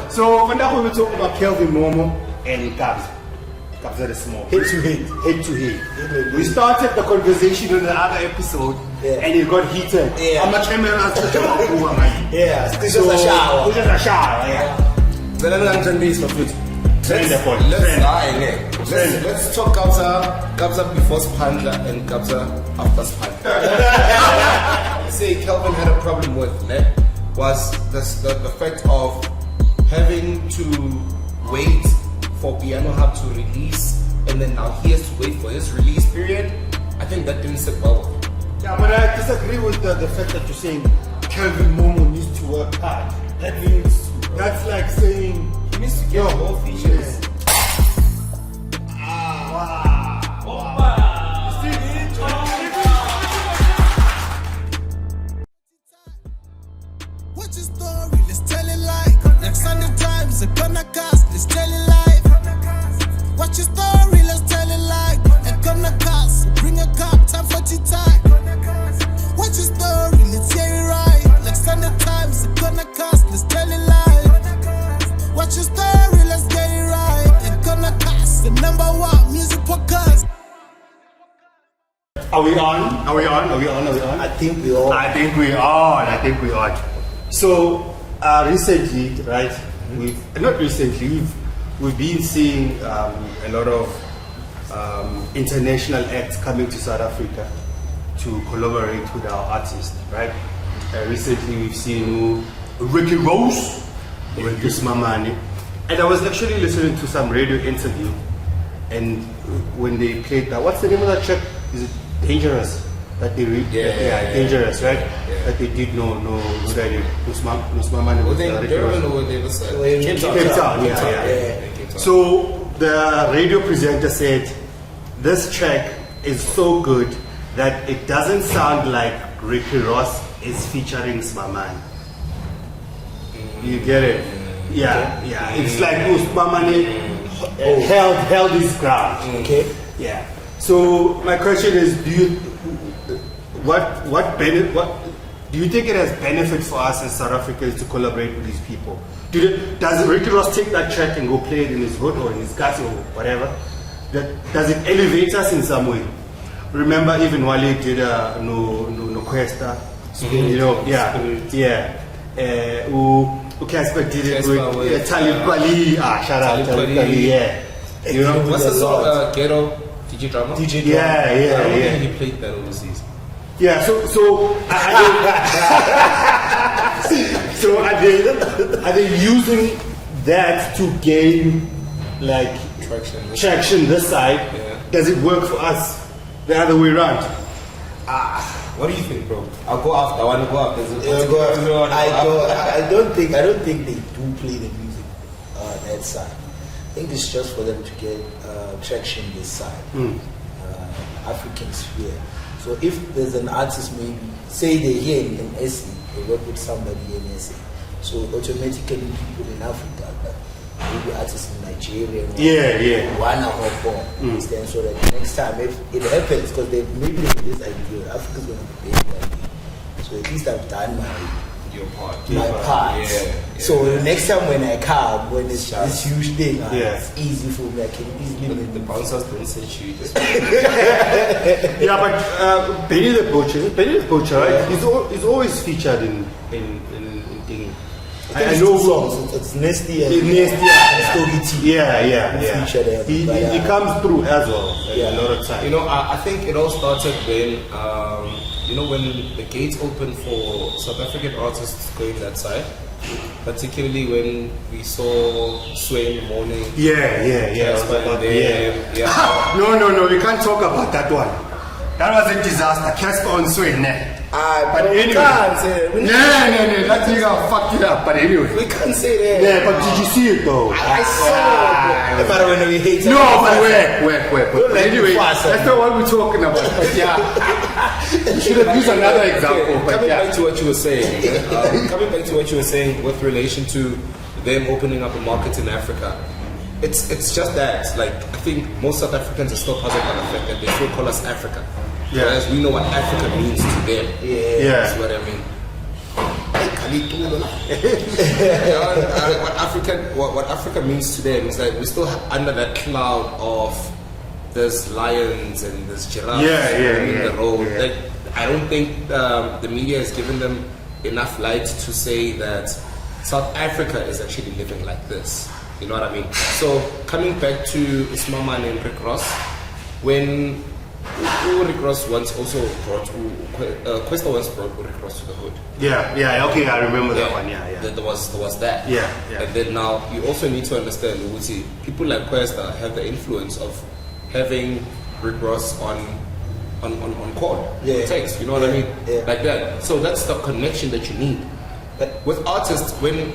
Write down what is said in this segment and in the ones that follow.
So for now we're talking about Kelvin, Momo, and Kabza. Kabza the Small. Head to head. Head to head. We started the conversation in the other episode, and it got heated. Yeah. I'm a camera. Yeah. It's just a shower. It's just a shower. Yeah. Then I'm going to be for food. Let's talk Kabza before Spanda and Kabza after Spanda. Say Kelvin had a problem with was the fact of having to wait for Piano Hub to release, and then now he has to wait for his release period. I think that didn't sit well with him. Yeah, but I disagree with the fact that you're saying Kelvin Momo needs to work hard. That means that's like saying He needs to get more features. What's your story? Let's tell it like Sunday Times, it's gonna cast. Let's tell it live. What's your story? Let's tell it like and gonna cast. Bring a cup, time for tea time. What's your story? Let's hear it right. Like Sunday Times, it's gonna cast. Let's tell it live. What's your story? Let's get it right. And gonna cast the #1 music podcast. Are we on? I think we all. I think we are. So recently, right? We've been seeing a lot of international acts coming to South Africa to collaborate with our artists, right? Recently, we've seen Ricky Rose and Mamani, and I was actually listening to some radio interview, and when they played that, what's the name of that track? Is it Dangerous? That they read? Yeah, Dangerous, right? Yeah. That they did no that it was Mamani. Well, they don't know what they were saying. Cape Town, yeah. So the radio presenter said this track is so good that it doesn't sound like Ricky Ross is featuring Smamani. You get it? Yeah. It's like Smamani held his ground. Okay. Yeah. So my question is, do you think it has benefit for us as South Africans to collaborate with these people? Does Ricky Ross take that track and go play it in his hood or in his castle or whatever? Does it elevate us in some way? Remember, even Wale did no Cuesta, you know, Casper did it with Talib Kweli. Shout out Talib Kweli, yeah. You know, what's the song? Ghetto DJ Drama. Yeah. He played that overseas. Yeah, so are they using that to gain like traction this side? Yeah. Does it work for us the other way around? What do you think, bro? I'll go after. I want to go after. I don't think they do play the music that side. I think it's just for them to get traction this side, African sphere. So if there's an artist, maybe say they're here in SA, they work with somebody in SA, so automatically people in Africa, maybe artists in Nigeria, wanna hop on, understand? So that next time if it happens, because they maybe they have this idea, Africa's gonna be big one day. So at least I've done my part. Yeah. So next time when I come, when it's this huge thing, it's easy for me. I can easily make the bouncers don't set you. Yeah, but Benny the Butcher, right? He's always featured in thingy. I know songs. It's Nasty and Story T. Yeah. He comes through as well. A lot of time. You know, I think it all started when when the gates opened for South African artists going that side, particularly when we saw Sway in the morning. No, we can't talk about that one. That was a disaster. Casper on Sway, but anyway, that nigga fucked it up. But anyway, we can't say that. Yeah, but did you see it though? I saw it. But when we hate no, but wait. Anyway, that's not what we're talking about. But yeah, you should have used another example. Coming back to what you were saying, with relation to them opening up a market in Africa. It's just that, like, I think most South Africans are still puzzled by the fact that they still call us Africa. Whereas we know what Africa means to them. Yeah. That's what I mean. what Africa means to them is that we're still under that cloud of there's lions and there's giraffes in the road. Yeah. Like, I don't think the media has given them enough light to say that South Africa is actually living like this. You know what I mean? So coming back to Ismaman and Rick Ross, when Rick Ross once also brought Questa once brought Rick Ross to the hood. Okay, I remember that one. There was that. Yeah. And then now you also need to understand, Uzi, people like Questa have the influence of having Rick Ross on chord, text. You know what I mean? Yeah. Like that. So that's the connection that you need. But with artists, when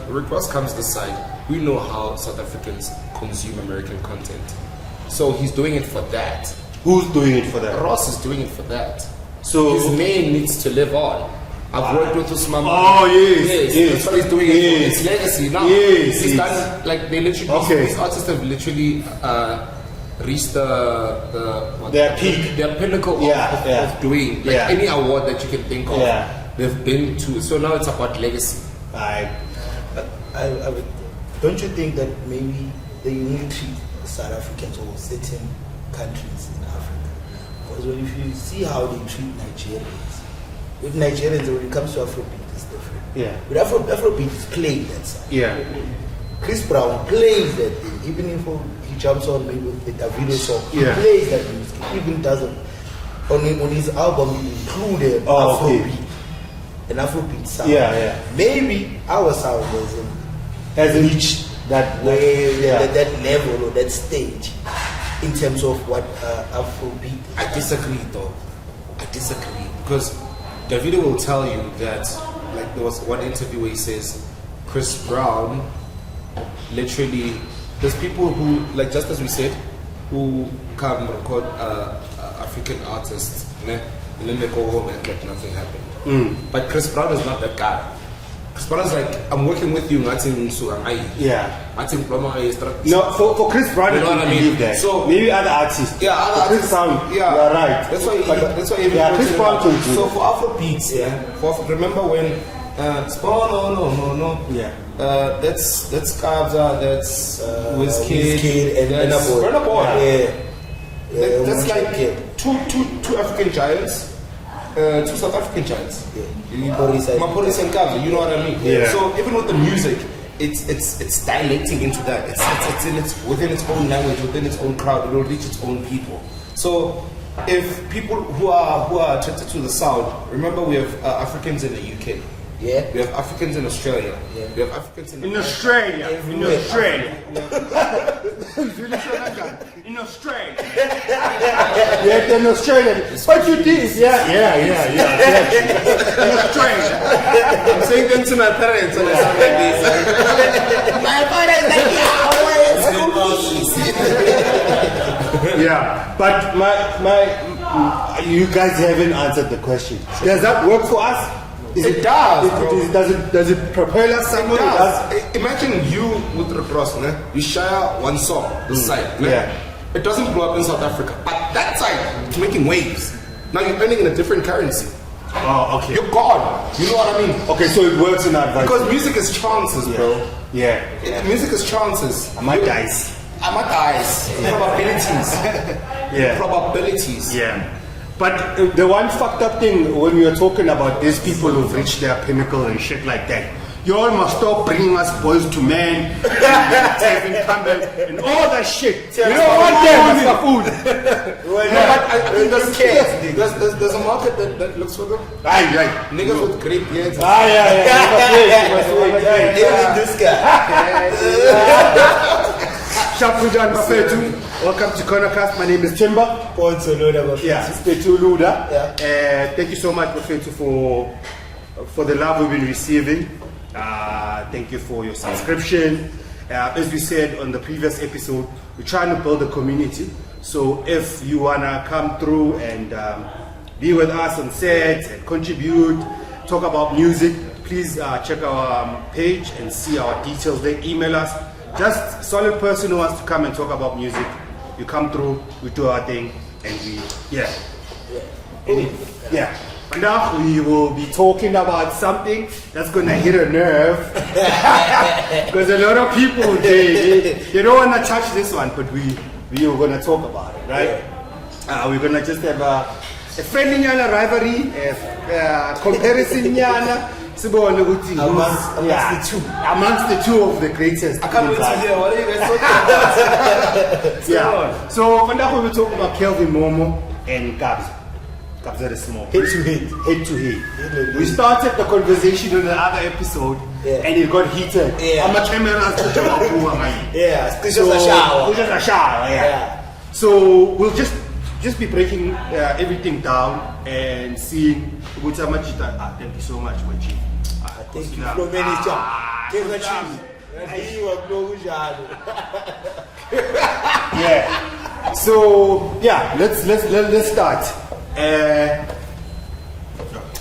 Rick Ross comes this side, we know how South Africans consume American content. So he's doing it for that. Who's doing it for that? Ross is doing it for that. So his name needs to live on. I've worked with Usman. Oh yes. That's what he's doing it for his legacy now. Yes. He's done, like, they literally, these artists have literally reached their peak, their pinnacle of doing, like, any award that you can think of. They've been to. So now it's about legacy. Don't you think that maybe they need to treat South Africans or certain countries in Africa? Because if you see how they treat Nigerians, with Nigerians when it comes to Afrobeat, it's different. With Afrobeat is playing that side. Chris Brown plays that thing, even if he jumps on maybe with a video song, he plays that music. He even doesn't on his album he included Afrobeat. An Afrobeat sound. Maybe our sound hasn't reached that level or that stage in terms of what Afrobeat. I disagree though. I disagree because Davido will tell you that, like, there was one interview where he says Chris Brown literally, there's people who, like, just as we said, who come record African artists, and then they go home and act like nothing happened. But Chris Brown is not that guy. Chris Brown is like, I'm working with you, nothing. So I No, for Chris Brown, you know what I mean? Believe that. So maybe other artists. Other Chris Brown, you are right. That's why. That's why. Chris Brown can do. So for Afrobeats, remember when? No. That's Kabza. That's Wizkid and Burna Boy. That's like Yeah. two African giants. Two South African giants. Mapolis and Kabza, you know what I mean? So even with the music, it's dilating into that. It's within its own language, within its own crowd. It will reach its own people. So if people who are attracted to the sound, remember we have Africans in the UK. We have Africans in Australia. We have Africans in Australia. In Australia. In Australia. But you did. Yeah. In Australia. I'm saying them to my parents when I sound like this. My parents But you guys haven't answered the question. Does that work for us? It does. Does it propel us somewhere? It does. Imagine you with Rick Ross, you share one song, this side. It doesn't blow up in South Africa, but that side is making waves. Now you're earning in a different currency. Oh, okay. You're gone. You know what I mean? Okay, so it works in that. Because music is chances, bro. Music is chances. Dice. Probabilities. But the one fucked up thing when we were talking about these people who've reached their pinnacle and shit like that, you all must stop bringing us boys to men and all that shit. You don't want them for food. But I think there's a market that looks for them. Right. Niggas with great beards. This guy. Shapujan Bafetu. Welcome to Cornercast. My name is Timber. Pontsho Luda. Spetu Luda. Thank you so much, Bafetu, for the love we've been receiving. Thank you for your subscription. As we said on the previous episode, we're trying to build a community. So if you wanna come through and be with us on sets and contribute, talk about music, please check our page and see our details there. Email us. Just solid person who wants to come and talk about music. You come through, we do our thing, and we Now we will be talking about something that's gonna hit a nerve. Because a lot of people, they don't wanna touch this one, but we are gonna talk about it, right? We're gonna just have a friendly rivalry, a comparison amongst the two of the greatest. I can't wait to hear what are you guys talking about. Yeah. So for now we'll be talking about Kelvin Momo and Kabza. Kabza the Small. Head to head. Head to head. We started the conversation in the other episode and it got heated. Yeah. I'm a camera. Yeah, it's So, just a shower. it's just a shower, Yeah. So we'll just be breaking everything down and seeing which thank you so much, Wachi. Thank you for manager. Yeah. So yeah, let's start.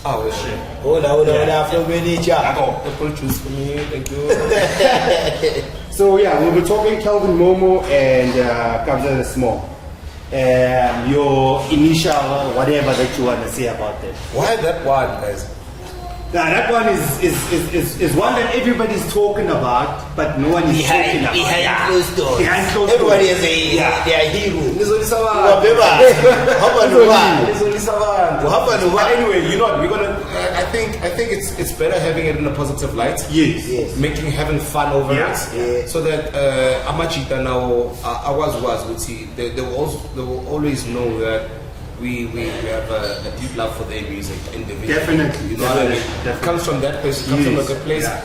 Oh shit. Hold on, from manager. Apple juice for me, thank you. So yeah, we'll be talking Kelvin Momo and Kabza the Small. Your initial whatever that you want to say about them. Why that one, guys? Now that one is one that everybody's talking about, but no one is talking about. Behind closed doors. Behind closed Everybody doors. is their hero. Anyway, you know what? We're gonna. I think it's better having it in a positive light. Yes. Having fun over Yeah. it. Yeah. So that Amachita now, would see. They will always know that we have a deep love for their music individually. Definitely. You know what I mean? Definitely. It comes from that place. It comes from a good place. Yeah.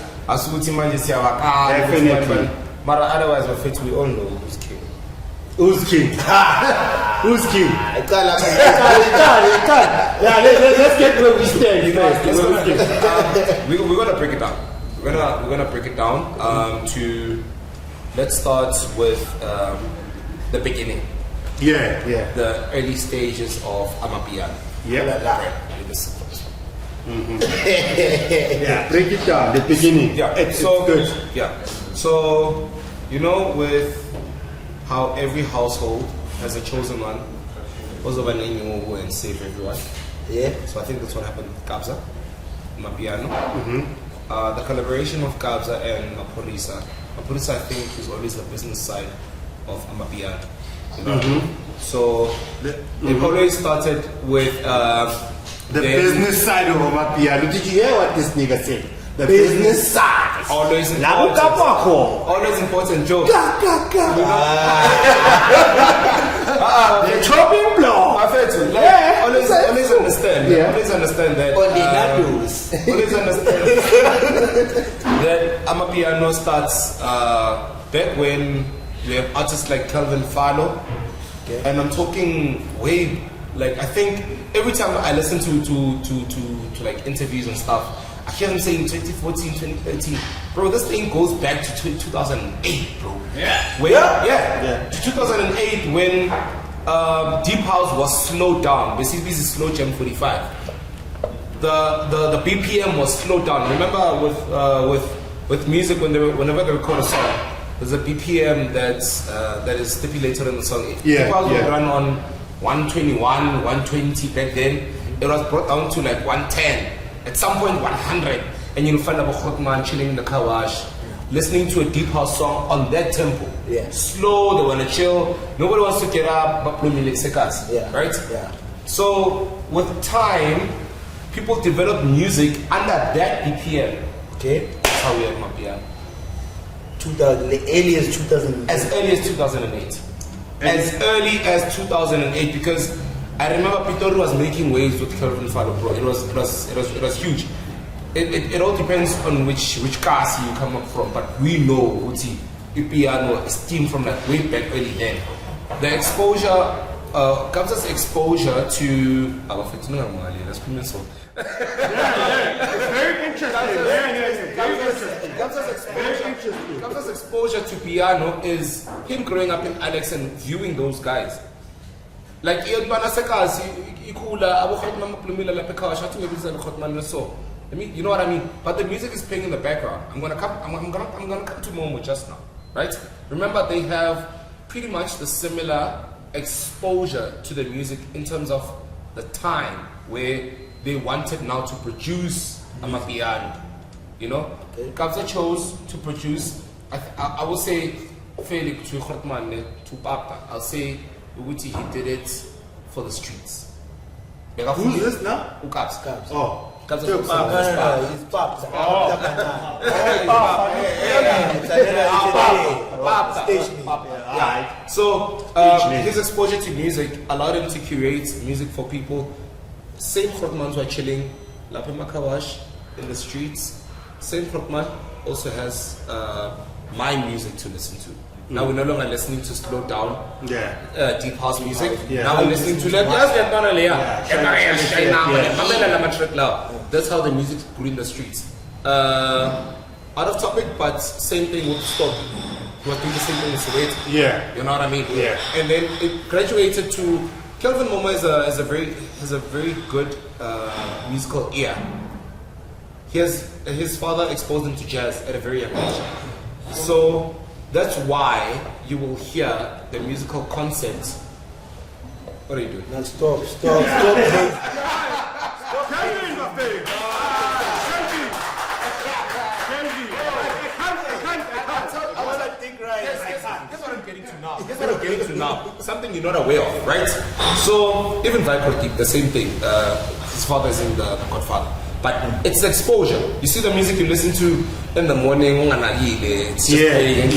Definitely. But otherwise, we all know who's king. Who's king? Who's king? I can't like Yeah, let's get where we stand first. We're gonna break it down. We're gonna break it down let's start with the beginning. Yeah. The early stages of Amapiano. Yeah. Mm-hmm. Yeah, break it down, the beginning. Yeah, it's so good. Yeah, so with how every household has a chosen one, also by name who and save everyone. Yeah. So I think that's what happened with Kabza, Amapiano. The collaboration of Kabza and Maporisa. Maporisa, I think, is always the business side of Amapiano. You know? So they've always started with The business side of Amapiano. Did you hear what this nigga said? The business side. Always La important. Bukapako. Always important joke. The chopping block. Always understand. Yeah. Always understand that. On the Nando's. Always understand that Amapiano starts back when we have artists like Kelvin Falo, and I'm talking way like I think every time I listen to like interviews and stuff, I hear them saying 2014, 2013. Bro, this thing goes back to 2008, bro. Yeah. To 2008 when Deep House was slowed down. Basically, this is slow jam 45. The BPM was slowed down. Remember with music whenever they record a song, there's a BPM that is stipulated in the song. Deep House would run on 121, 120 back then. It was brought down to like 110. At some point 100, and you'll find a Khotman chilling in the car wash, listening to a deep house song on that tempo. Yeah. Slow, they wanna chill. Nobody wants to get up, but Yeah. right? Yeah. So with time, people develop music under that BPM. Okay. That's how we have Amapiano. 2000, the earliest 2000. As early as 2008. As early as 2008, because I remember Pitori was making waves with Kelvin Falo, bro. It was huge. It all depends on which cast you come up from, but we know Uti piano steam from like way back early then. The exposure, Kabza's exposure to It's very interesting. Kabza's exposure to piano is him growing up in Alex and viewing those guys. Like I mean, you know what I mean? But the music is playing in the background. I'm gonna come to Momo just now, right? Remember, they have pretty much the similar exposure to the music in terms of the time where they wanted now to produce Amapiano. You know, Okay. Kabza chose to produce. I will say, Felix to Papa. I'll say he did it for the streets. Who's this now? Kabza. Oh. Kabza No, was it's pop. Yeah. So his exposure to music allowed him to curate music for people. Same Krokmans were chilling, Lapima Kawash in the streets. Same Krokman also has my music to listen to. Now we're no longer listening to slow down, deep house music. Yeah. Now we're listening to That's how the music grew in the streets. Out of topic, but same thing with Stop. He was doing the same thing with Soweto. Yeah. You know what I mean? Yeah. And then it graduated to Kelvin Momo has a very good musical ear. His father exposed him to jazz at a very young age. So that's why you will hear the musical concept. What are you doing? No, stop. Kelvin is my favorite. Guess what I'm getting to now. Something you're not aware of, right? So even Vikortik, the same thing. His father is in the Godfather. But it's exposure. You see the music you listen to in the morning, it's just playing.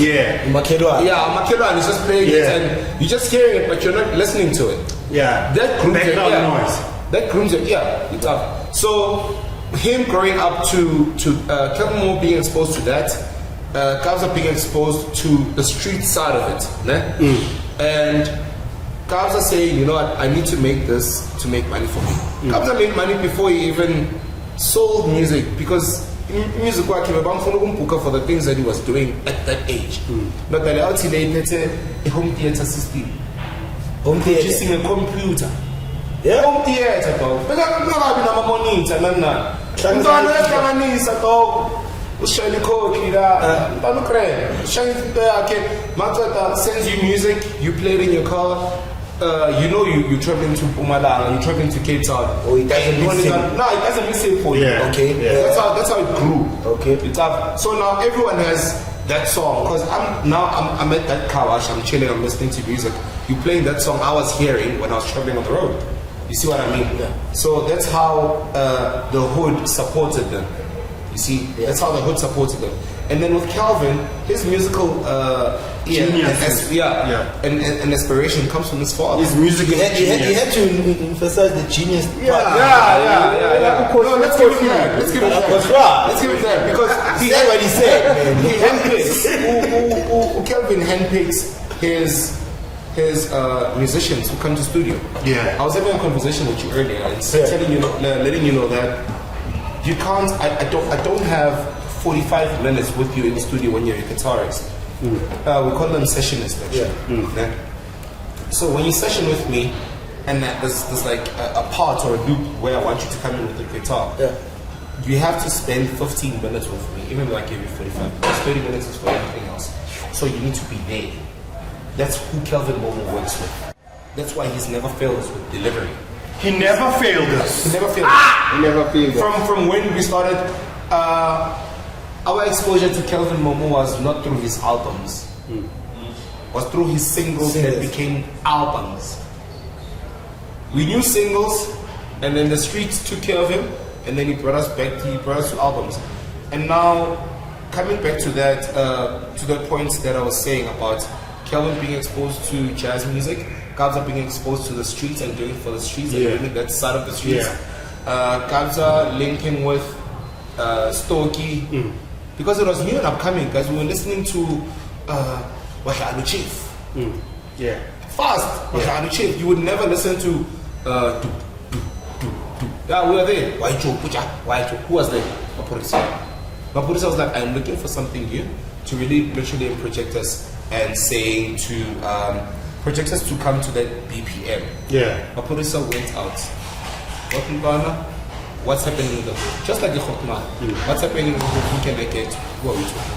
Makelwa. Makelwa, and it's just playing it, and you're just hearing it, but you're not listening to it. Yeah. That grooms your Background ear. noise. That grooms your ear. It's up. So him growing up to Kelvin Momo being exposed to that, Kabza being exposed to the street side of it, né? And Kabza saying, you know what, I need to make this to make money for me. Kabza made money before he even sold music, because music work for the things that he was doing at that age. But the reality they had a home theater system. Home theater. Producing a computer. Yeah. Home theater, dog. But I'm not having a monitor, Ushayeli Cred, sends you music, you play it in your car. You're traveling to Pumalanga, you're traveling to Cape Town. Oh, it doesn't miss it. No, it doesn't miss it for you. Yeah. Okay. Yeah. That's how it grew. Okay. So now everyone has that song, because I'm at that car wash, I'm chilling, I'm listening to music. You playing that song I was hearing when I was traveling on the road. You see what I mean? Yeah. So that's how the hood supported them. You see, that's how the hood supported them. And then with Calvin, his musical and aspiration comes from his father. His music He had to emphasize the genius part. Yeah. No, let's give it that. Let's give it that. Because He said what he said, man. he handpicks. Kelvin handpicks his musicians who come to studio. Yeah. I was having a conversation with you earlier, and telling you, letting you know that you can't. I don't have 45 minutes with you in the studio when you're a guitarist. We call them sessionists, actually. Yeah. So when you session with me, and there's like a part or a loop where I want you to come in with the guitar. Yeah. You have to spend 15 minutes with me, even though I give you 45 minutes. 30 minutes is for everything else. So you need to be there. That's who Kelvin Momo works with. That's why he's never failed us with delivery. He never failed us. He never failed. He never failed us. From when we started, our exposure to Kelvin Momo was not through his albums. Was through his singles that became albums. We knew singles, and then the streets took care of him, and then he brought us to albums. And now, coming back to that point that I was saying about Kelvin being exposed to jazz music, Kabza being exposed to the streets and doing it for the streets and doing that side of the streets. Kabza linking with Stokie, because it was new and upcoming, guys. We were listening to Wahanu Chief. Fast, Wahanu Chief. You would never listen to yeah, we were there. Who was there? Mapurisa was like, I'm looking for something new to really literally project us and saying to project us to come to that BPM. Mapurisa went out. What's happening in the hood? Just like the Khotman. What's happening in the hood? Who can I get? Who are we talking to?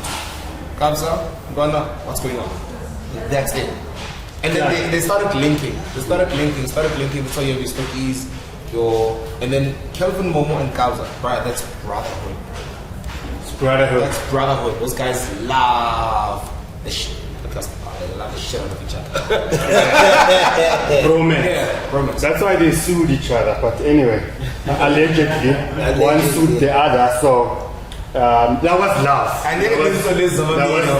Kabza, Ghana, what's going on? That's it. And then they started linking. That's how you have your Stockies, and then Kelvin, Momo, and Kabza. Right, that's brotherhood. It's brotherhood. That's brotherhood. Those guys love the shit. They love the shit out of each other. Romance. Yeah, romance. That's why they sued each other. But anyway, allegedly, one sued the other. So that was love. I think that was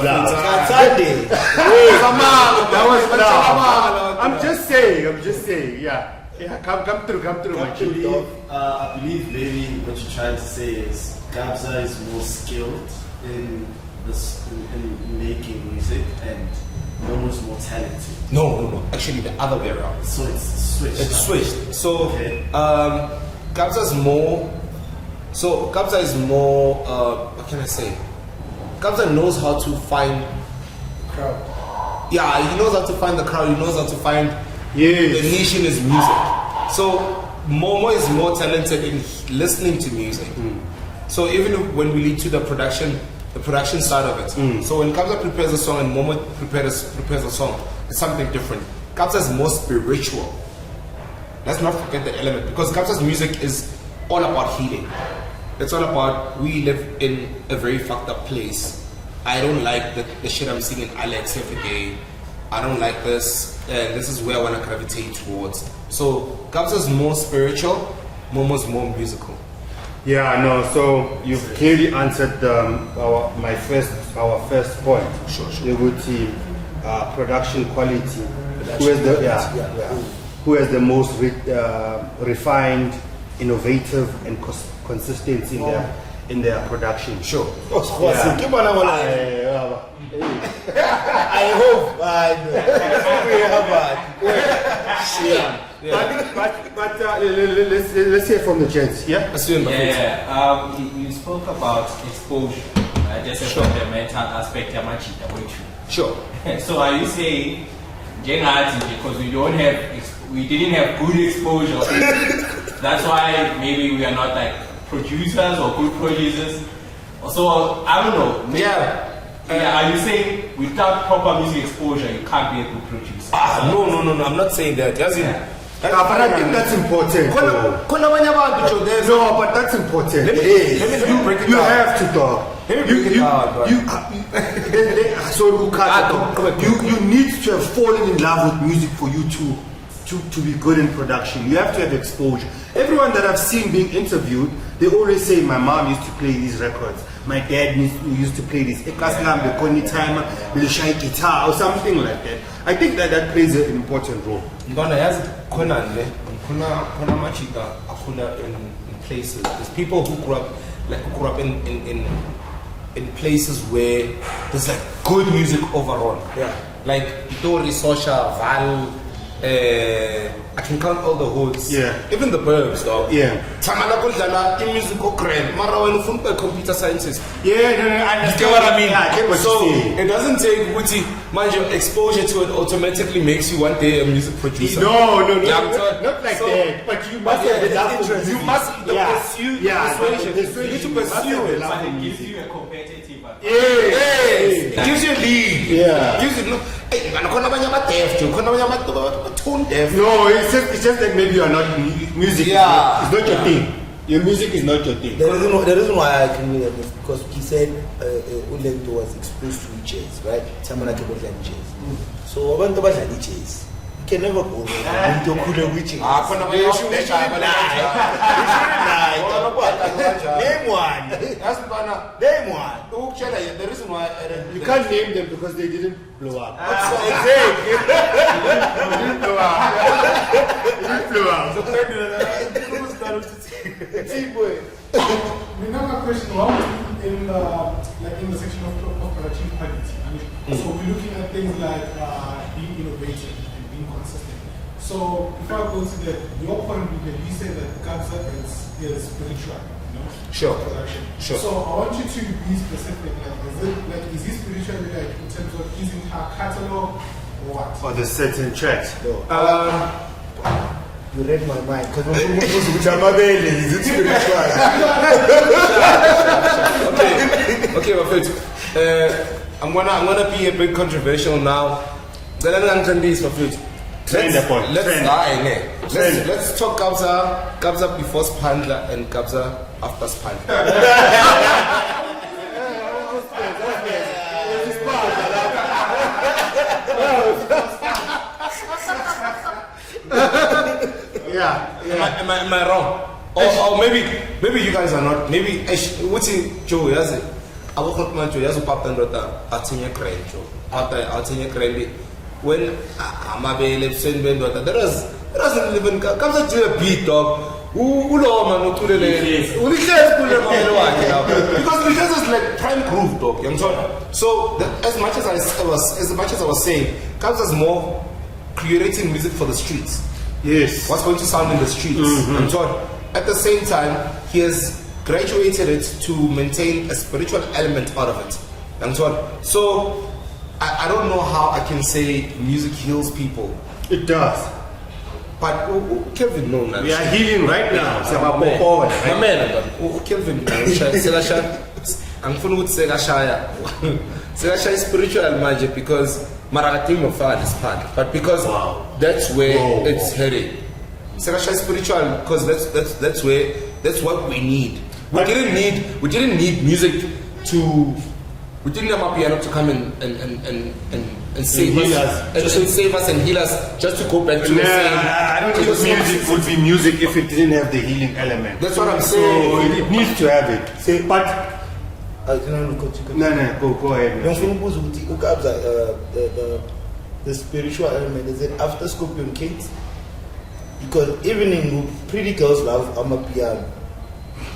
love. Sunday. That was love. I'm just saying. Yeah. Come through, my child. I believe maybe what you're trying to say is Kabza is more skilled in this in making music and Momo's more talented. No. Actually, the other way around. So it's switched. It's switched. So Okay. Kabza is more. So Kabza is more. What can I say? Kabza knows how to find Crowd. Yeah, he knows how to find the crowd. He knows how to find Yes. the niche in his music. So Momo is more talented in listening to music. So even when we lead to the production side of it. So when Kabza prepares a song and Momo prepares a song, it's something different. Kabza is more spiritual. Let's not forget the element, because Kabza's music is all about healing. It's all about, we live in a very fucked up place. I don't like the shit I'm seeing in Alex every day. I don't like this, and this is where I want to gravitate towards. So Kabza's more spiritual, Momo's more musical. Yeah, no. So you've clearly answered our first point. Sure. The good team, production quality. Who has the most refined, innovative, and consistency in their production. Sure. I hope I But let's hear from the gents. Yeah. You spoke about exposure, just from the mental aspect. Sure. So are you saying, because we didn't have good exposure, that's why maybe we are not like producers or good producers? So I don't know. Maybe, are you saying without proper music exposure you can't be a good producer? No, I'm not saying that. But I think that's important. No, but that's important. Let me break it You down. have to talk. Let me break it down. You need to have fallen in love with music for you to be good in production. You have to have exposure. Everyone that I've seen being interviewed, they always say, my mom used to play these records. My dad used to play this. Timer, guitar or something like that. I think that plays an important role. In places. There's people who grew up in places where there's like good music overall. Yeah. Like Pitori, Sosha, Val, I can count all the hoods. Yeah. Even the burbs, dog. Yeah. Tamala Kundala, in musical Cred, Mara when you computer sciences. Yeah, I You get what I mean? Yeah, I get what So you're saying. it doesn't take Wuti, mind your exposure to it automatically makes you one day a music producer. No, not like that. But you must have the love for music. You must pursue persuasion. You need to pursue it. But it gives you a competitive advantage. It gives you a lead. Yeah. It gives you No, it's just that maybe you are not music. Yeah. It's not your thing. Your music is not your thing. The reason why I agree with him is because he said Ulento was exposed to jazz, right? Someone like jazz. So when the jazz, you can never go into witching. Name one. Name one. The reason why You can't name them because they didn't blow up. Exactly. They didn't blow up. They didn't blow up. We have a question how in the section of production quality. So we're looking at things like being innovative and being consistent. So if I go to your point, you say that Kabza is spiritual, Sure. production. Sure. So I want you to be specific. Is he spiritual in terms of his entire catalog or what? For the certain tracks. You read my mind because is it spiritual? Okay, my friends. I'm gonna be a bit controversial now. Let's talk Kabza before Spandla and Kabza after Spandla. Am I wrong? Or maybe you guys are not. Maybe what's it, Joe? Yes, I work with my Joe. Yes, Papa and Rota. Atinya Cred, Joe. After Atinya Cred, when Amabe left Saint Bendota, there doesn't even Kabza to a beat dog. Because it's like prime groove dog. You know? So as much as I was saying, Kabza's more creating music for the streets. Yes. What's going to sound in the streets. At the same time, he has graduated it to maintain a spiritual element out of it. So I don't know how I can say music heals people. It does. But Kelvin, no, man. We are healing right now. My man, Kelvin, I'm going to say Segashaya spiritual magic because Marating of this part, but because that's where it's headed. Segashaya spiritual because that's what we need. We didn't need music to. We didn't have Amapiano to come and save us and heal us just to go back to the same. I don't think music would be music if it didn't have the healing element. That's what I'm saying. So it needs to have it. But go ahead. The spiritual element is it after Scorpion Kings? Because even in Pretty Girls Love Amapiano,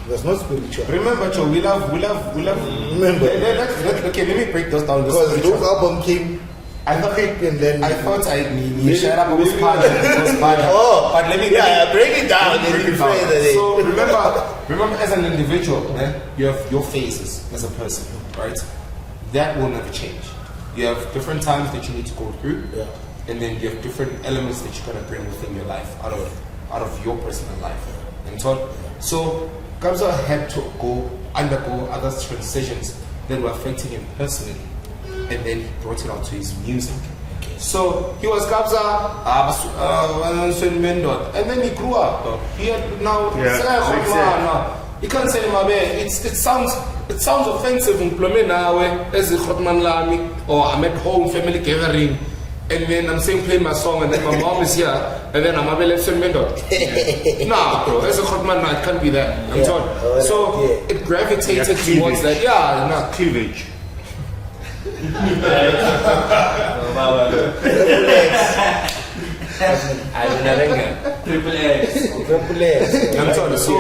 it was not spiritual. Remember, Joe, we love. Remember. Okay, let me break those down. Because those album came. I thought I shut up was part. But let me break it down. So remember, as an individual, you have your phases as a person, right? That will never change. You have different times that you need to go through, and then you have different elements that you're gonna bring within your life, out of your personal life. And so Kabza had to undergo other transitions that were affecting him personally, and then he brought it out to his music. So he was Kabza, and then he grew up. He had now. You can't say it sounds offensive in Plomena as a Khotman Lami, or I'm at home family gathering, and then I'm playing my song, and then my mom is here, and then I'm a left Mendot. Nah, bro, as a Khotman, it can't be that. So it gravitated towards that. Cleavage. Triple X. So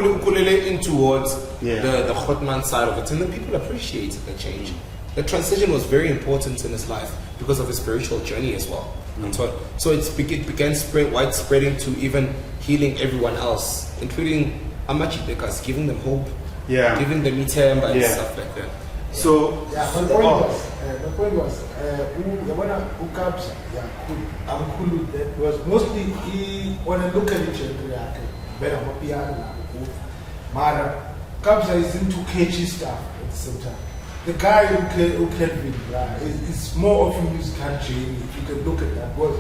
ukulele in towards the Khotman side of it, and then people appreciated the change. The transition was very important in his life because of his spiritual journey as well. So it began widespreading to even healing everyone else, including Amachibekas, giving them hope, giving them itemba and stuff like that. So the point was Kabza, that was mostly when I look at it, better Amapiano. Mara Kabza is into catchy stuff at the same time. The guy who Kelvin is more of a musical genie, if you can look at that. Because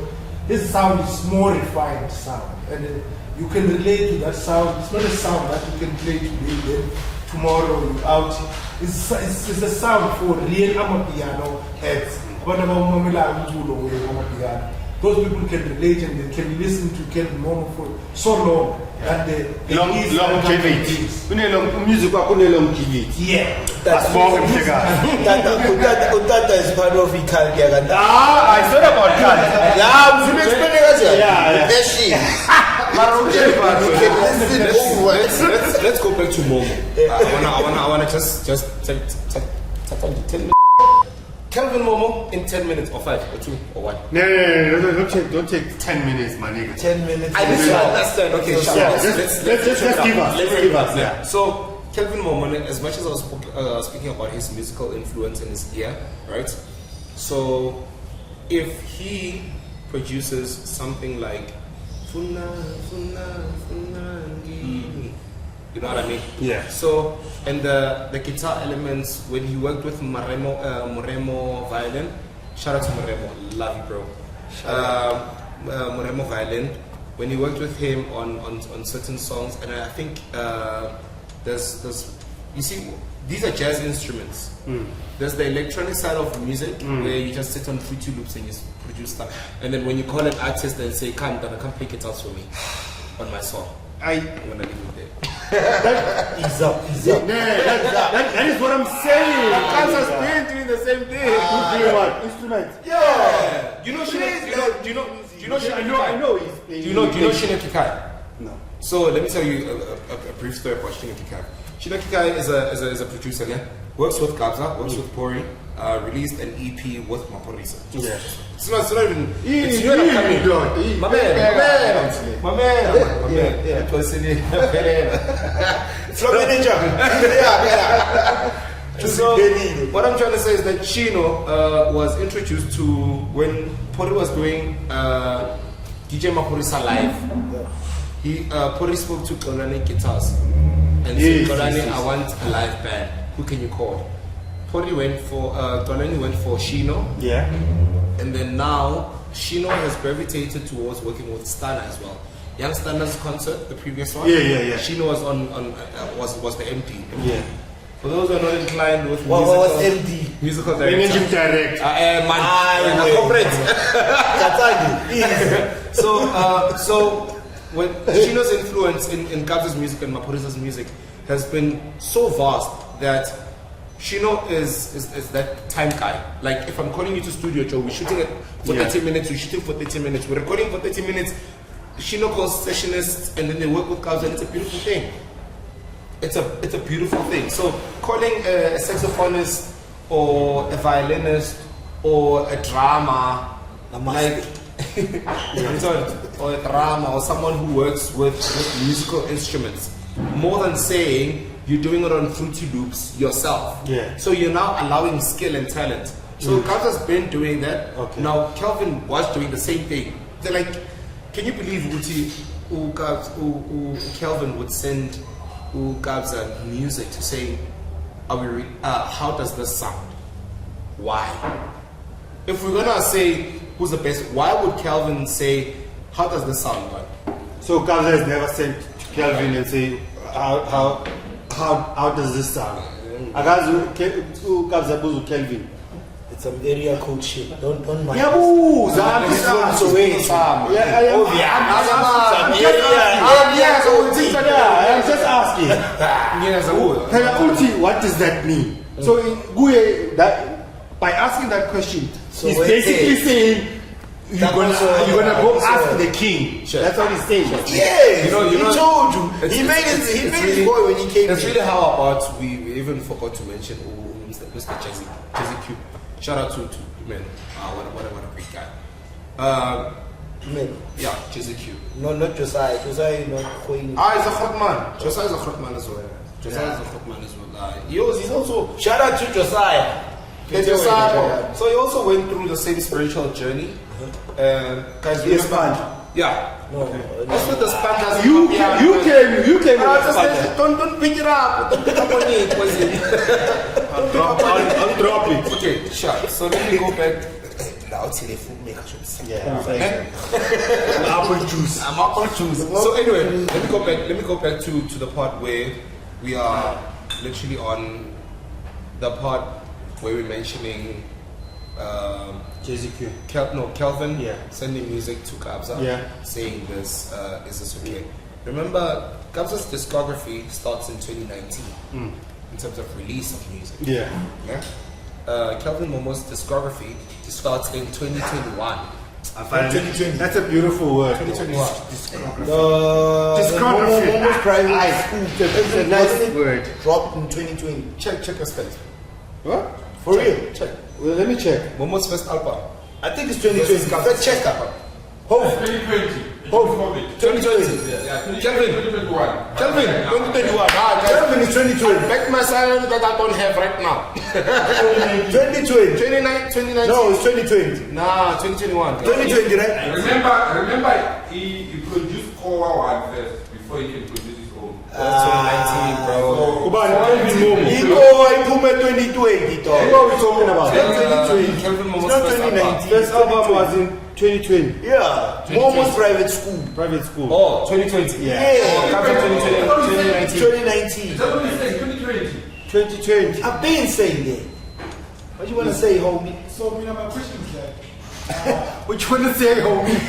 his sound is more refined sound, and you can relate to that sound. It's not a sound that you can play today, then tomorrow without. It's a sound for real Amapiano heads. Those people can relate and they can listen to Kelvin Momo for so long that they longevity. Music longevity. Yeah. That's more Utata is part of Italia. I thought about that. Let's go back to Momo. I wanna just 10 minutes. Kelvin Momo in 10 minutes or 5 or 2 or 1. No, don't take 10 minutes, my nigga. 10 minutes. I understand. Okay, let's give us. Yeah. So Kelvin Momo, as much as I was speaking about his musical influence in his ear, right? So if he produces something like Funa, you know what I mean? Yeah. So, and the guitar elements, when he worked with Moremo violin, shout out to Moremo, love you, bro. Moremo violin. When he worked with him on certain songs, and I think there's you see, these are jazz instruments. There's the electronic side of music where you just sit on Fruity Loops and you produce stuff, and then when you call an artist and say, come play guitars for me on my song, I'm gonna leave it there. Ease up. That is what I'm saying. Kabza's been doing the same thing. Doing what? Instrument. Yeah. Do you know Shino Shino Kikai? No. So let me tell you a brief story about Shino Kikai. Shino Kikai is a producer, yeah? Works with Kabza, works with Pori, released an EP with Maporisa. Yeah. It's not even. It's not coming. My man. It was in it. From manager. So what I'm trying to say is that Shino was introduced to when Pori was doing DJ Maporisa live. Pori spoke to Granite Guitars and said, Granite, I want a live band. Who can you call? Pori went for Granite went for Shino. Yeah. And then now Shino has gravitated towards working with Stana as well. Young Stana's concert, the previous one. Yeah. Shino was was the MD. Yeah. For those who are not inclined with What was MD? musical Managing director. direct. So when Shino's influence in Kabza's music and Maporisa's music has been so vast that Shino is that time guy. Like if I'm calling you to studio, Joe, we're shooting it for 30 minutes, we're shooting for 30 minutes, we're recording for 30 minutes. Shino calls sessionists and then they work with Kabza, and it's a beautiful thing. It's a beautiful thing. So calling a saxophonist or a violinist or a drama like or a drama or someone who works with musical instruments, more than saying you're doing it on Fruity Loops yourself. Yeah. So you're now allowing skill and talent. So Kabza's been doing that. Okay. Now Kelvin was doing the same thing. They're like, can you believe Kelvin would send Kabza music to say, how does this sound? Why? If we're gonna say who's the best, why would Kelvin say, how does this sound? So Kabza has never sent to Kelvin and say, how does this sound? Kabza goes to Kelvin. It's an area code shit. Don't mind. Yeah, I'm just asking. What does that mean? So by asking that question, So he's when basically they- saying you're gonna go ask the king. Sure. That's what he's saying. Yes, You know, he told you. He made it's his really- boy when he came That's in. really how about we even forgot to mention Mr. Jazzy Q. Shout out to man. What a great guy. Man, Yeah, Jazzy Q. no, not Josiah. Josiah, not going. He's a hot man. Josiah is a hot man as well. Josiah is a hot man as well. He's also Shout out to Josiah. Josiah. So he also went through the same spiritual journey. Guys, Yes, Sponge. yeah. No, That's what the Sponge. You came with the Sponge. Don't pick it up. Don't pick up on it. I'll drop it. Okay, sure. So let me go back. now telephone maker should Apple juice. I'm apple juice. So anyway, let me go back to the part where we are literally on the part where we're mentioning JZQ. Kelvin Yeah. sending music to Kabza, Yeah. saying this is this okay? Remember, Kabza's discography starts in 2019 in terms of release of music. Yeah. Yeah. Kelvin Momo's discography starts in 2021. I find that's a beautiful word. 2021. Discography. Momo's private school. It's a nice word. Dropped in 2020. Check your spells. What? For real? Check. Well, let me check. Momo's first album. I think it's 2020. Let's check that. Hope. 2020. 2020. Yeah, Kelvin. 2021. Kelvin, 2021. Kelvin is 2020. Back my salary that I don't have right now. 2020. 2019. No, it's 2020. Nah, 2021. 2020, right? Remember, he produced Kowa One first before he can produce his own. That's 2019, bro. Ipume 2020, dog. What are we talking about? Kelvin It's Momo's not first album. 2019. First album was in 2020. Yeah, 2020. Momo's private school. Private school. Oh, 2020. Yeah. Oh, Kabza 2019. 2019. That's what he said, 2020. 2020. I've been saying that. What you want to say, homie? So, my question is that. Which one to say, homie?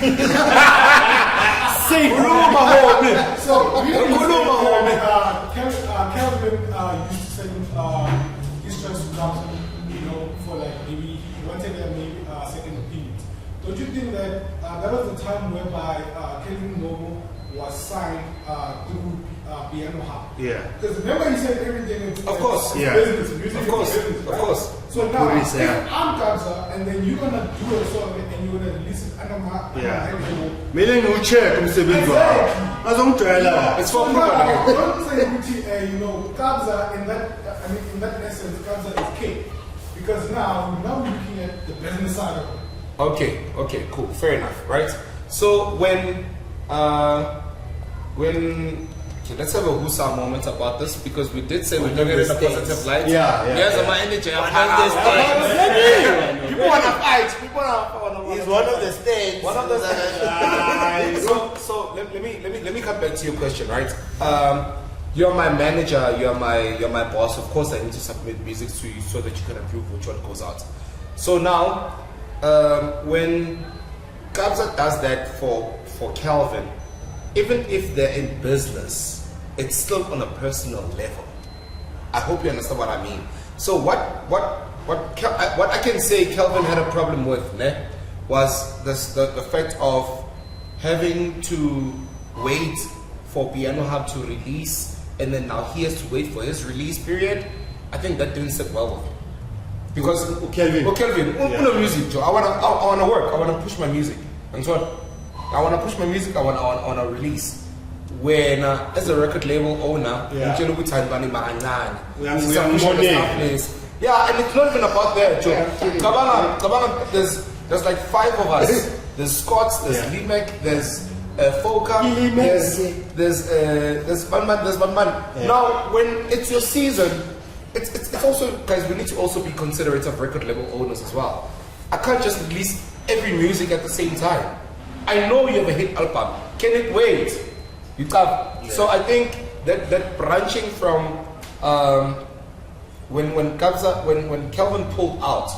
Say, Kuluma, homie. So, we Kuluma, homie. Kelvin used to send his tracks to Kabza, for like maybe he wanted maybe second opinions. Don't you think that that was the time whereby Kelvin Momo was signed through Piano Hub? Yeah. Because remember he said everything is Of course. is Yeah. business, music Of is course. business, Of right? course. So now, Police, if yeah. I'm Kabza and then you're gonna do a song and you're gonna release it under my Yeah. label. Mina ngiwucheck umsebenzi wakho. Azongijwayela. It's So for people. now, don't say Gucci, Kabza in that in that essence, Kabza is king. Because now we're looking at the business side of it. Okay, cool, fair enough, right? So when let's have a whoosah moment about this because we did say we're doing it in a positive light. Yeah. Yes, my energy. People want to fight. He's one of the stands. One of the so let me come back to your question, right? You're my manager, you're my boss. Of course, I need to submit music to you so that you can approve which one goes out. So now, when Kabza does that for Calvin, even if they're in business, it's still on a personal level. I hope you understand what I mean. So what I can say Calvin had a problem with, was the fact of having to wait for Piano Hub to release, and then now he has to wait for his release period. I think that didn't sit well with him. Because Kelvin. Music, Joe. I wanna work. I wanna push my music. And so I wanna push my music. I wanna release. When as a record label owner, Yeah. yeah, and it's not even about that, Joe. Kabanga, there's like 5 of us. There's Scots, there's Limek, there's Foka, there's Banman, there's Banman. Yeah. Now, when it's your season, it's also, guys, we need to also be considerate of record label owners as well. I can't just release every music at the same time. I know you have a hit album. Can it wait? You can't. Yeah. So I think that branching from when Kelvin pulled out,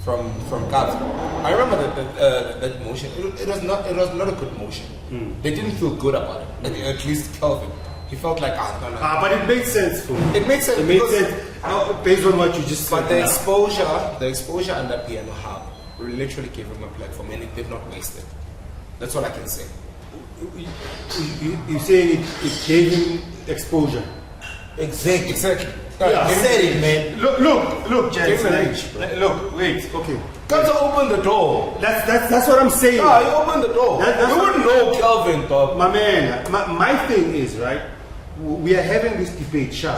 from Kabza. I remember that motion. It was not a good motion. They didn't feel good about it. At least Kelvin. He felt like but it made sense for me. It makes sense. It made sense based on what you just said. But the exposure under Piano Hub literally gave him a platform, and it did not waste it. That's what I can say. You saying it gave him exposure? Exactly. Yeah. You said it, man. Look, James. Give him an Look, wait. Okay. Kabza opened the door. That's what I'm saying. Yeah, he opened the door. You wouldn't know Kelvin, dog. My man, my thing is, right, we are having this debate, sure.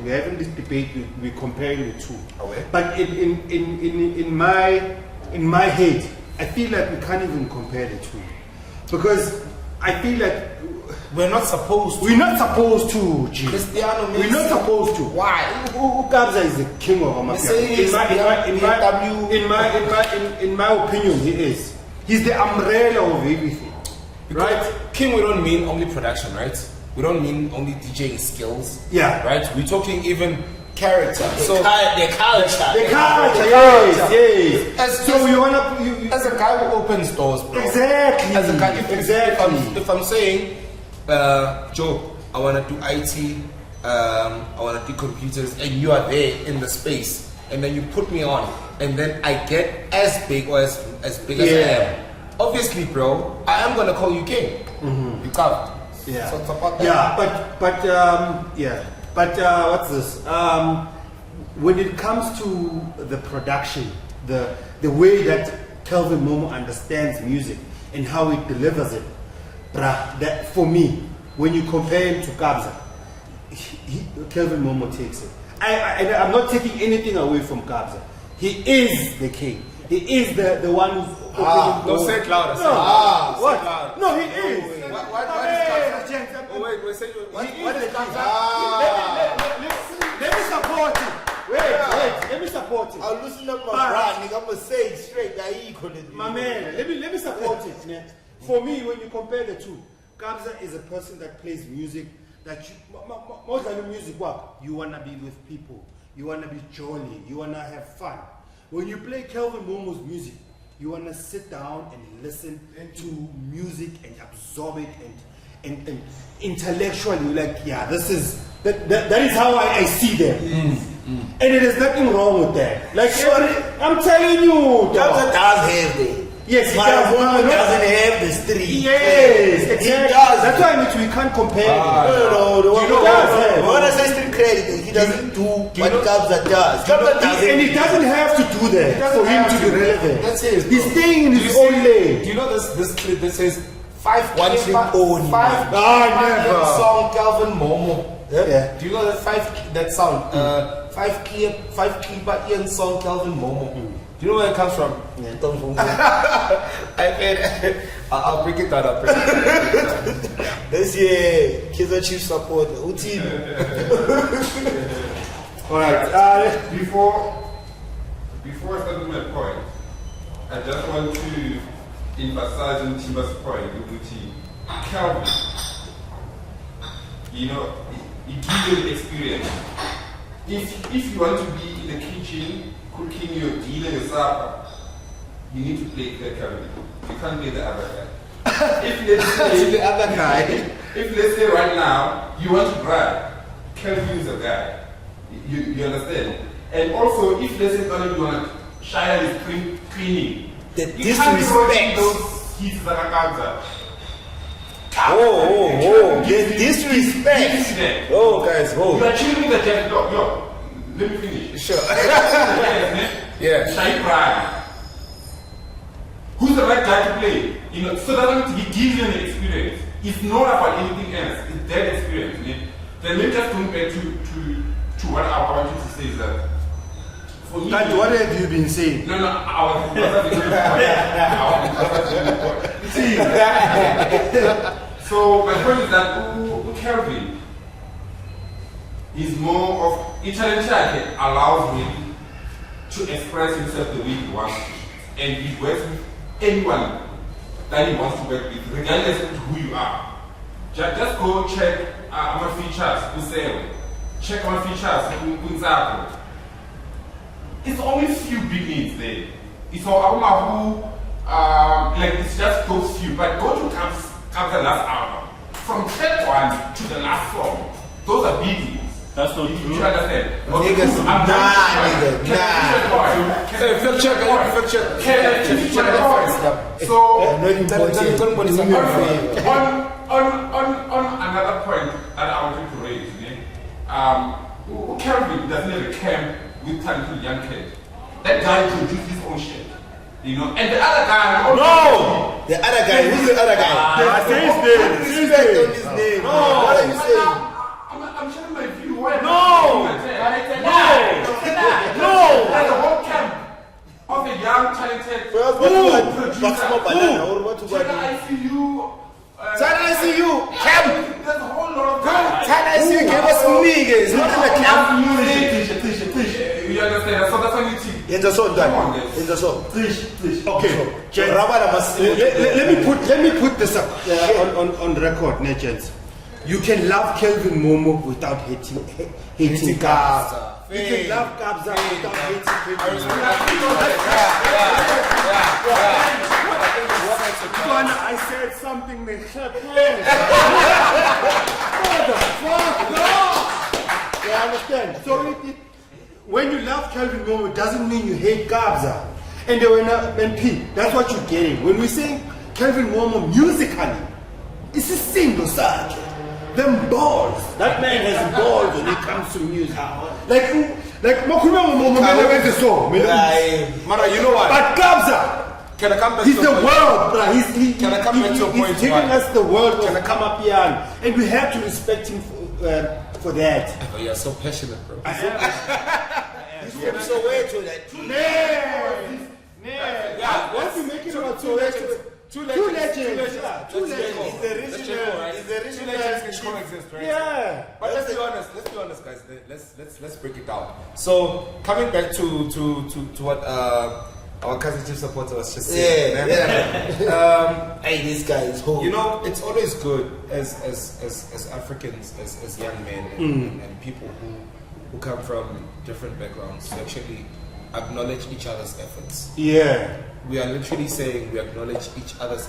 We're having this debate, we're comparing the two. Okay. But in my head, I feel like we can't even compare the two. Because I feel like We're not supposed to. we're not supposed to, G. Cristiano Messi. We're not supposed to. Why? Kabza is the king of Amapiano. In my opinion, he is. He's the umbrella of everything. Right? King, we don't mean only production, right? We don't mean only DJing skills. Yeah. Right? We're talking even character. So The culture. The culture, yes. As a guy who opens doors, bro. Exactly. As a guy, Exactly. if I'm saying, Joe, I want to do IT, I want to do computers, and you are there in the space, and then you put me on, and then I get as big or as big as I am. Obviously, bro, I am gonna call you king. You can't. Yeah. So it's about that. Yeah, but what's this? When it comes to the production, the way that Kelvin Momo understands music and how he delivers it, bruh, that for me, when you compare him to Kabza, Kelvin Momo takes it. I'm not taking anything away from Kabza. He is the king. He is the one who's opening Don't doors. say it louder. Say No. it louder. Say What? it louder. No, he is. What is Kabza? Oh, wait, say what is Kabza? Let me support him. Wait, let me support support it. I'll loosen up my But- bra, nigga. I'm gonna say it straight. My man, let me support it, man. For me, when you compare the two, Kabza is a person that plays music that you, most of the music work. You wanna be with people, you wanna be jolly, you wanna have fun. When you play Kelvin Momo's music, you wanna sit down and listen to music and absorb it and intellectually, like, yeah, this is that is how I see them. And there is nothing wrong with that. Like, I'm telling you, Kabza does have that. yes, he But does. Momo doesn't have the street. Yes, He exactly. does. That's why we can't compare. No, the one You know what? when I say street credit, he doesn't do what Kabza does. Kabza doesn't. And he doesn't have to do that for him to be relevant. That's it. He's staying in Do his you own see- lane. Do you know this clip that says five One key- trick five- pony, five- man. Never. five song Calvin Momo? Yeah. Do you know that sound? Five key but Ian song Calvin Momo. Do you know where it comes from? Yeah, don't fool me. I'll break it down. This year, Kaizer Chiefs supporter. Uti. All right. Before I start with my point, I just want to emphasize on Timber's point, Uti. Calvin, you know, it gives you the experience. If you want to be in the kitchen cooking your dinner, your supper, you need to play the Calvin. You can't play the other guy. If let's say The other guy. if let's say right now you want to drive, Calvin is a guy. You understand? And also, if let's say you want to shine his cleaning, The you can't be rocking disrespect. those hits like a Kabza. Oh, the disrespect. Oh, guys, You hold. are chilling with the jacket. Yo, let me finish. Sure. Yeah. Shine pride. Who's the right guy to play? You know, so that he gives you an experience. It's not about anything else. It's that experience. Then let me just come back to what I want you to say is that for me. But what have you been saying? No, I was See, so my point is that Kelvin is more of Italian jacket allows him to express himself the way he wants to, and he works with anyone that he wants to work with, regardless of who you are. Just go check my features, check my features, it's only few big names there. It's all who, like it's just those few. But go to Kabza last album. From that one to the last song, those are big names. That's not You true. understand? Niggas, I'm Fact check. So on another point that I wanted to raise, Kelvin doesn't have a camp with talented young kids. That guy produced his own shit, you know. And the other guy, No! The other guy, who's the other guy? Say his name. Put respect on his name. What are you saying? I'm sharing my view. Where No! No! There's a whole camp of a young talented. First, what banana? Or what China ICU. China ICU, camp. There's a whole lot of guys. China ICU gave us niggas, not in the camp. You understand? So that's what you think. In the song, Come on, done. guys. In the song. Okay. Gents, Rabada must let me put this up on record, gents. You can love Kelvin Momo without hating Kabza. You can love Kabza without hating Kelvin Momo. I said something that You understand? So when you love Kelvin Momo, it doesn't mean you hate Kabza. And that's what you're getting. When we say Kelvin Momo musically, it's a single side. Them balls. That man has balls when it comes to music. Like Mokume Momo went the song. Mara, you know what? But Kabza, Can I come back he's to the a point? world, bro. Can I come back to a point? He's giving us the world of Amapiano, and we have to respect him for that. Oh, you're so passionate, bro. So wait to that. Yeah. Once you make it about so Two legends. Yeah, two legends. That's Checo, right? It's the Two original legends chief. can coexist, right? Yeah. But let's be honest, guys. Let's break it down. So coming back to what our cousin chief supporter was just saying. Hey, this guy is home. You know, it's always good as Africans, as young men and people who come from different backgrounds to actually acknowledge each other's efforts. Yeah. We are literally saying we acknowledge each other's,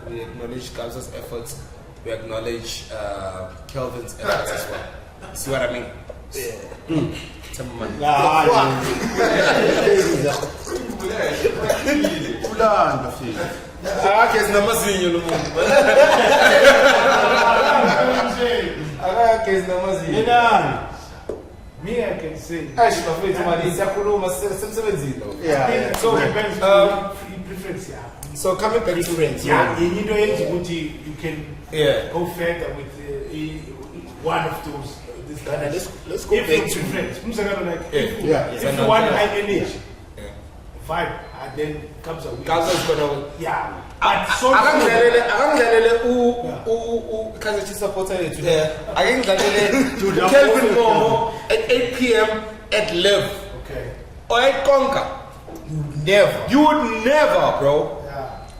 we acknowledge Kabza's efforts, we acknowledge Kelvin's efforts as well. See what I mean? Yeah. Me, I can say. Yeah. So depends preference, yeah. So coming back to rent, Yeah, you know, you can yeah. go further with one of those. This kind of, Let's go if back you to preference, like Yeah. if you want high energy, Yeah. vibe, and then comes away. Kabza's gonna. Yeah, but so Akangidlalele Kaizer Chiefs supporter yethu le. Akangidlalele Kelvin Momo at 8 p.m. at Live okay. or at Konka. never. You would never, bro.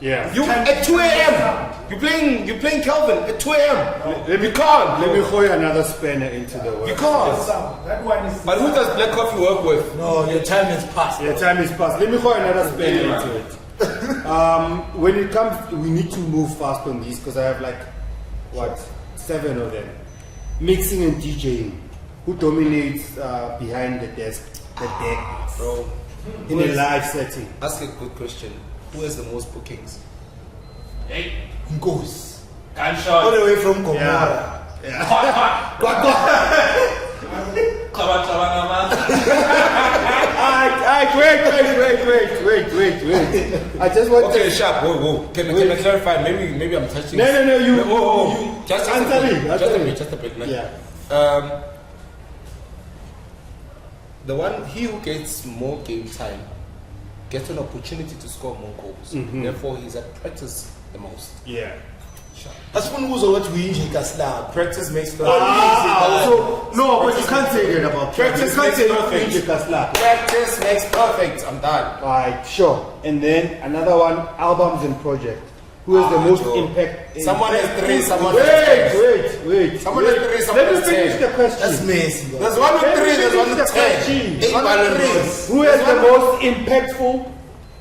Yeah. You at 2 a.m. You playing Kelvin at 2 a.m. Let me throw you another spanner into the work. You can't. That one is. But who does Black Coffee work with? No, your time is past. Your time is past. Let me throw another spanner into it. When it comes, we need to move fast on these because I have like, 7 of them. Mixing and DJing. Who dominates behind the deck, Bro, in a live setting? ask a good question. Who has the most bookings? Hey, Goes. gunshot. All the way from Gomorrah. Wait. I just want Okay, to. sharp. Whoa. Can I clarify? Maybe I'm touching. No, you. Just answer me. Just a bit, man. Yeah. The one he who gets more game time gets an opportunity to score more goals. Therefore, he's at practice the most. Yeah. Asifuna ukuzwa ukuthi uyinje kaSlab. Practice makes No, but you can't say that about Practice you can't makes say perfect. Kasla. Practice makes perfect. I'm done. Alright, sure. And then another one, albums and project. Who has the most Joe. impact? Someone has 3, someone has 10. Wait. Someone has 3, someone Let me has finish 10. the question. That's messy. Bro. There's one with 3, there's one with Finish the 10. question. 8 Ballon d'Ors. Who has the most impactful,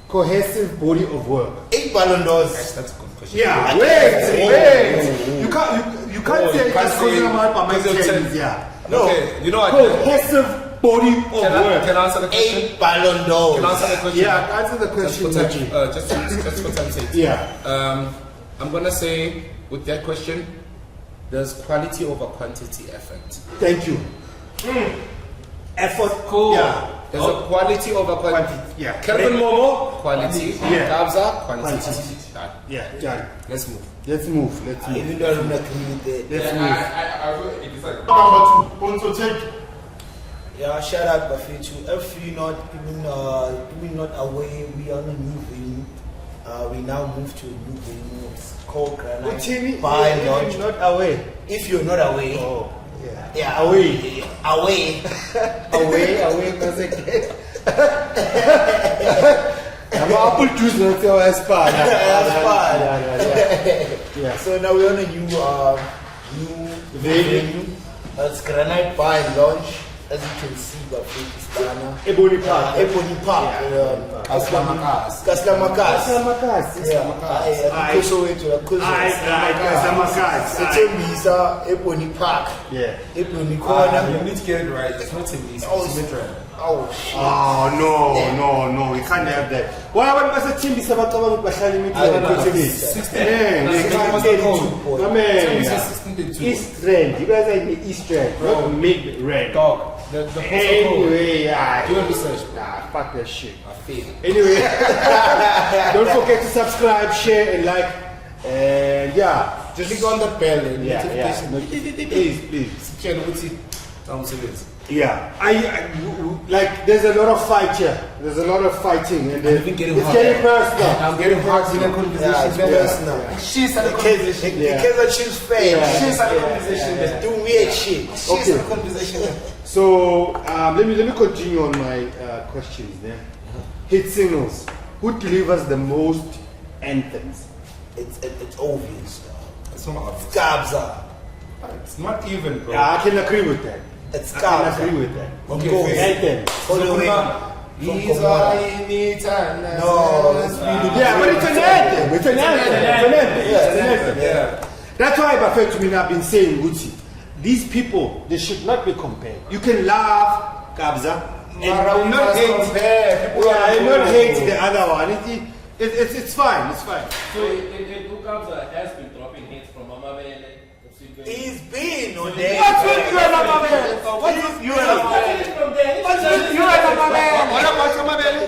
cohesive body of work? 8 Ballon d'Ors. That's a good question. Yeah, wait. You can't say it's going about my because you're 10s, yeah. No. Okay, you know what? Cohesive body of work. Can I answer the question? 8 Ballon d'Ors. Can I answer the question? Yeah, answer the question. Just for time's sake. Yeah. I'm gonna say with that question, there's quality over quantity effect. Thank you. Effort. Cool. Yeah. There's a quality over quantity. Yeah. Kelvin Momo, quality. Yeah. Kabza, quantity. Quantity. Done. Yeah, done. Let's move. Let's move. Even though I don't agree with that. Let's move. I will it's like Number 2, Pontsho, take. Yeah, shout out Bafetu. If you're not even not away, we are on a new venue. We now move to a new venue. It's called Granite. By launch. Not away. If you're not away, Oh, yeah. yeah, Away. away. Away, because again. I'm apple juice, not your aspire. Yeah. So now we're on a new venue. It's Granite Bar and Lounge. As you can see, Bafetu is banner. Ebony Park. Ebony Park. Aslamakas. Kaslamakas. Samakas. Yeah, Samakas. Ebony Park. Yeah. Ebony Corner. You need to get it right. It's not in these. Oh, It's Midrand. Oh shit. Oh, no. We can't have that. Why was the team Sabakaba Bashali East Rand. You guys are in the East Rand, not Mid Rand. Dog. The Anyway, yeah. do your research. Nah, fuck that shit. I feel. Anyway, don't forget to subscribe, share, and like. And yeah, Just click on the bell and yeah. notification. Please. Channel, what's it? Yeah, like there's a lot of fight here. There's a lot of fighting, and it's getting personal. I'm getting hot in the conversation. Personal. She's at the conversation. Because of Chief's fame. She's at the conversation. Do weird shit. She's at the conversation. So let me continue on my questions there. Hit singles. Who delivers the most anthems? It's obvious. It's not obvious. Kabza. It's not even, bro. Yeah, I can agree with that. It's I can Kabza. agree with that. Okay. Anthems. Following. He's all you need to No, it's really Yeah, but it's an anthem. It's an anthem. It's an anthem. Yeah. That's why Buffett to me I've been saying, Gucci, these people, they should not be compared. You can laugh, Kabza, and not hate. Yeah, and not hate the other one. It's fine. It's fine. So Kabza has been dropping hits from Amabele. He's been on there. What's with you and Amabele? What's with you and Amabele? What's with you and Amabele? What about Amabele?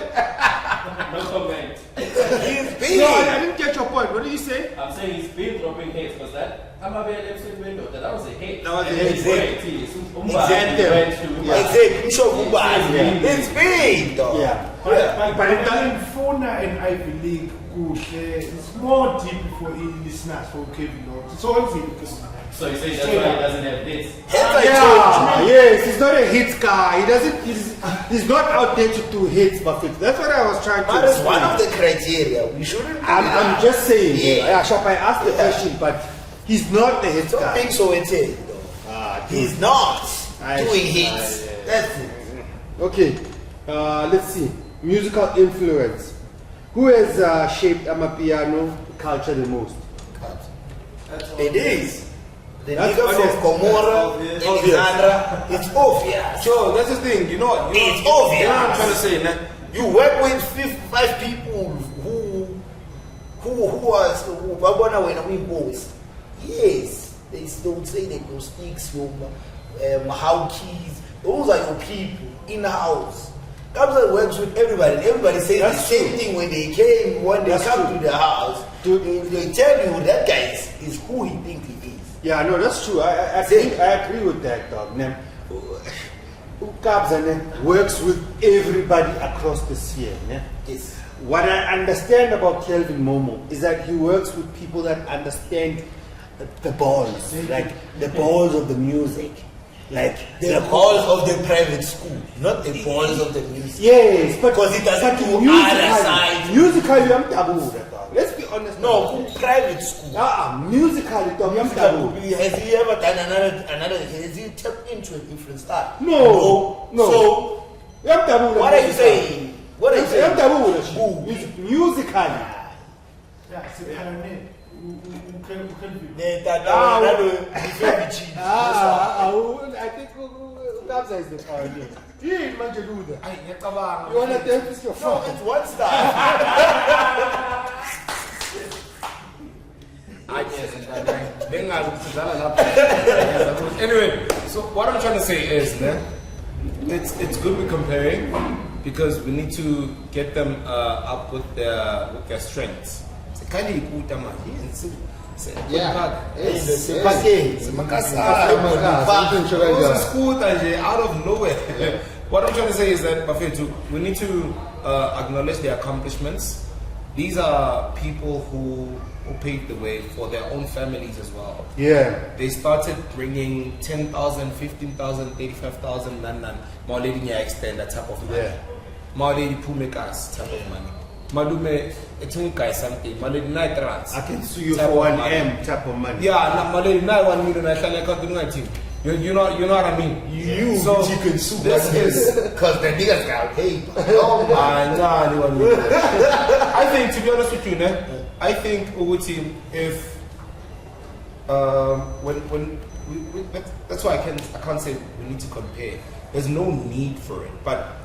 No comment. He's been. No, I didn't get your point. What did you say? I'm saying he's been dropping hits because that Amabele episode window, that was a hit. That was a And hit. it's great, too. Exactly. It's been though. Yeah. But it doesn't phone and Ivy League it's more deep for listeners for Kevin Lord. It's all deep because So you say that's why he doesn't have hits? Yes, he's not a hits guy. He's not out there to do hits, Buffett. That's what I was trying to That is explain. one of the criteria. We shouldn't. I'm just saying. Yeah. Shop, I asked the question, but he's not the hits Don't guy. think so. It's it. He's not doing hits. yeah. That's it. Okay, let's see. Musical influence. Who has shaped Amapiano culture the most? It is. The That's nigga honest. from Gomorrah, Alexandra, it's obvious. So that's the thing, you know It's You obvious. know what I'm trying to say, man. You work with 5 people who are when we both. Yes, they still say they go sticks, how keys. Those are your people in the house. Kabza works with everybody. Everybody says the same thing when they came, when they come to the house. They tell you that guy is who he thinks he is. Yeah, no, that's true. I agree with that, dog. Kabza works with everybody across the sphere. Yes. What I understand about Kelvin Momo is that he works with people that understand the balls, like the balls of the music. Like The balls of the private school, not the balls of the music. yes, but Because it doesn't do musically, other side. musically, I'm taboo. Dog. Let's be honest. No, private school. Musically, dog, I'm taboo. Has he ever done another? Has he tapped into a different style? No. So I'm taboo. what are you saying? What are you saying? I'm taboo. Who? Musically. yeah, it's a pioneer. Who can be. I think Kabza is the pioneer. He ain't man to do that. You want to tell this your No, phone? it's one style. Anyway, so what I'm trying to say is, it's good we're comparing because we need to get them up with their strengths. Out of nowhere. What I'm trying to say is that we need to acknowledge their accomplishments. These are people who paved the way for their own families as well. Yeah. They started bringing 10,000, 15,000, 35,000 Mauledi extend that type of money. Yeah. Mauledi Pumekas type of money. Malume Etunkai something. Mauledi night runs. I can sue you type for of 1 money. M type of money. Yeah, Mauledi night 1 million. I can't do nothing. You know what I mean? You can sue. This is because the niggas got paid. oh my God! I think, to be honest with you, I think Uguti, if that's why I can't say we need to compare. There's no need for it, but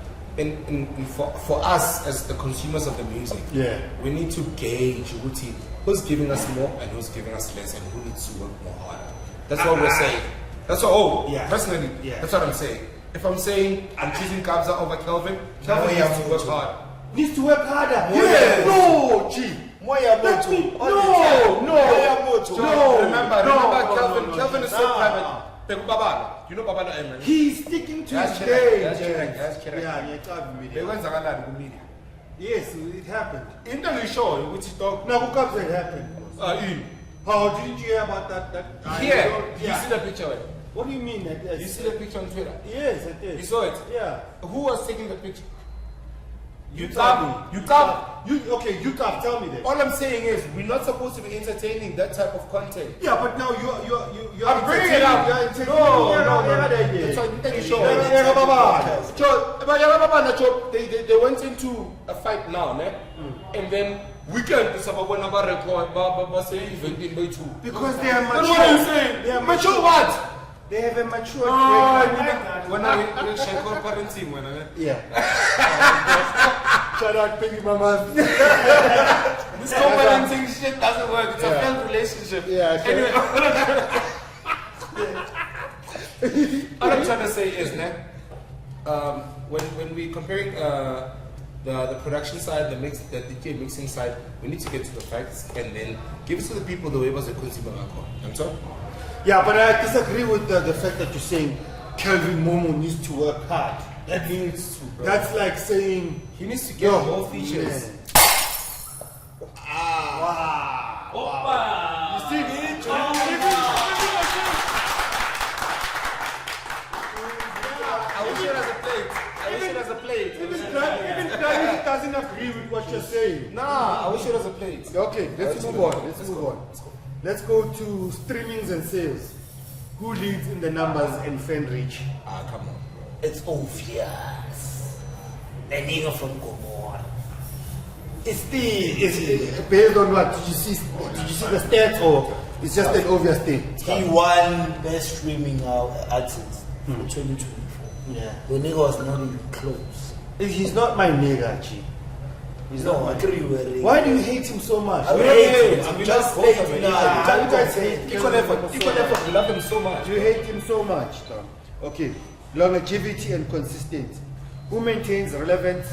for us as the consumers of the music, Yeah. we need to gauge Uguti, who's giving us more and who's giving us less, and who needs to work more harder. That's what we're saying. That's what. Yeah. Personally, Yeah. that's what I'm saying. If I'm saying I'm choosing Kabza over Kelvin has to work hard. Needs to work harder. Yes. No, G. Moyamoto. No. Remember, Kelvin is so private. You know Babala Emma? He's sticking to That's his correct, game. that's James. correct, that's correct. Yeah, media. Yes, it happened. In the show, which is talk. Now, who comes it happened? How didn't you hear about that? Here, you see the picture? What do you mean? You see the picture on Twitter? Yes, I did. You saw it? Yeah. Who was taking the picture? You tell me. You Okay, you can't tell me that. All I'm saying is, we're not supposed to be entertaining that type of content. Yeah, but now you're I'm bringing it up. You're entertaining. That's why you think you show. They went into a fight now, ne? And then weekend is about when I record, say event in May too. Because they are mature. That's what I'm saying. They are mature what? They have a mature When I share parenting, when I yeah. Shout out baby mama. this co-parenting shit doesn't work. It's a failed relationship. Yeah. Anyway, all I'm trying to say is, when we're comparing the production side, the DJ mixing side, we need to get to the facts and then give it to the people the way it was a consumer alcohol. I'm sorry? Yeah, but I disagree with the fact that you're saying Kelvin Momo needs to work hard. That needs to, bro. That's like saying He needs to get more features. Man. Wow. You see, I wish it as a plate. Even Granite doesn't agree with what you're saying. Nah, I wish it was a plate. Okay, let's move on. Let's go to streamings and sales. Who leads in the numbers and fan reach? Come on. It's obvious. The nigga from Gomorrah. It's based on what? Did you see the stats or it's just an obvious thing? He won best streaming artist for 2024. Yeah. The nigga was not even close. He's not my nigga, G. He's not. I agree with it. Why do you hate him so much? I hate him. I'm just both of saying. it. You guys hate Equal effort. We love him so much. You hate him so much, Tom. Okay. Longevity and consistency. Who maintains relevance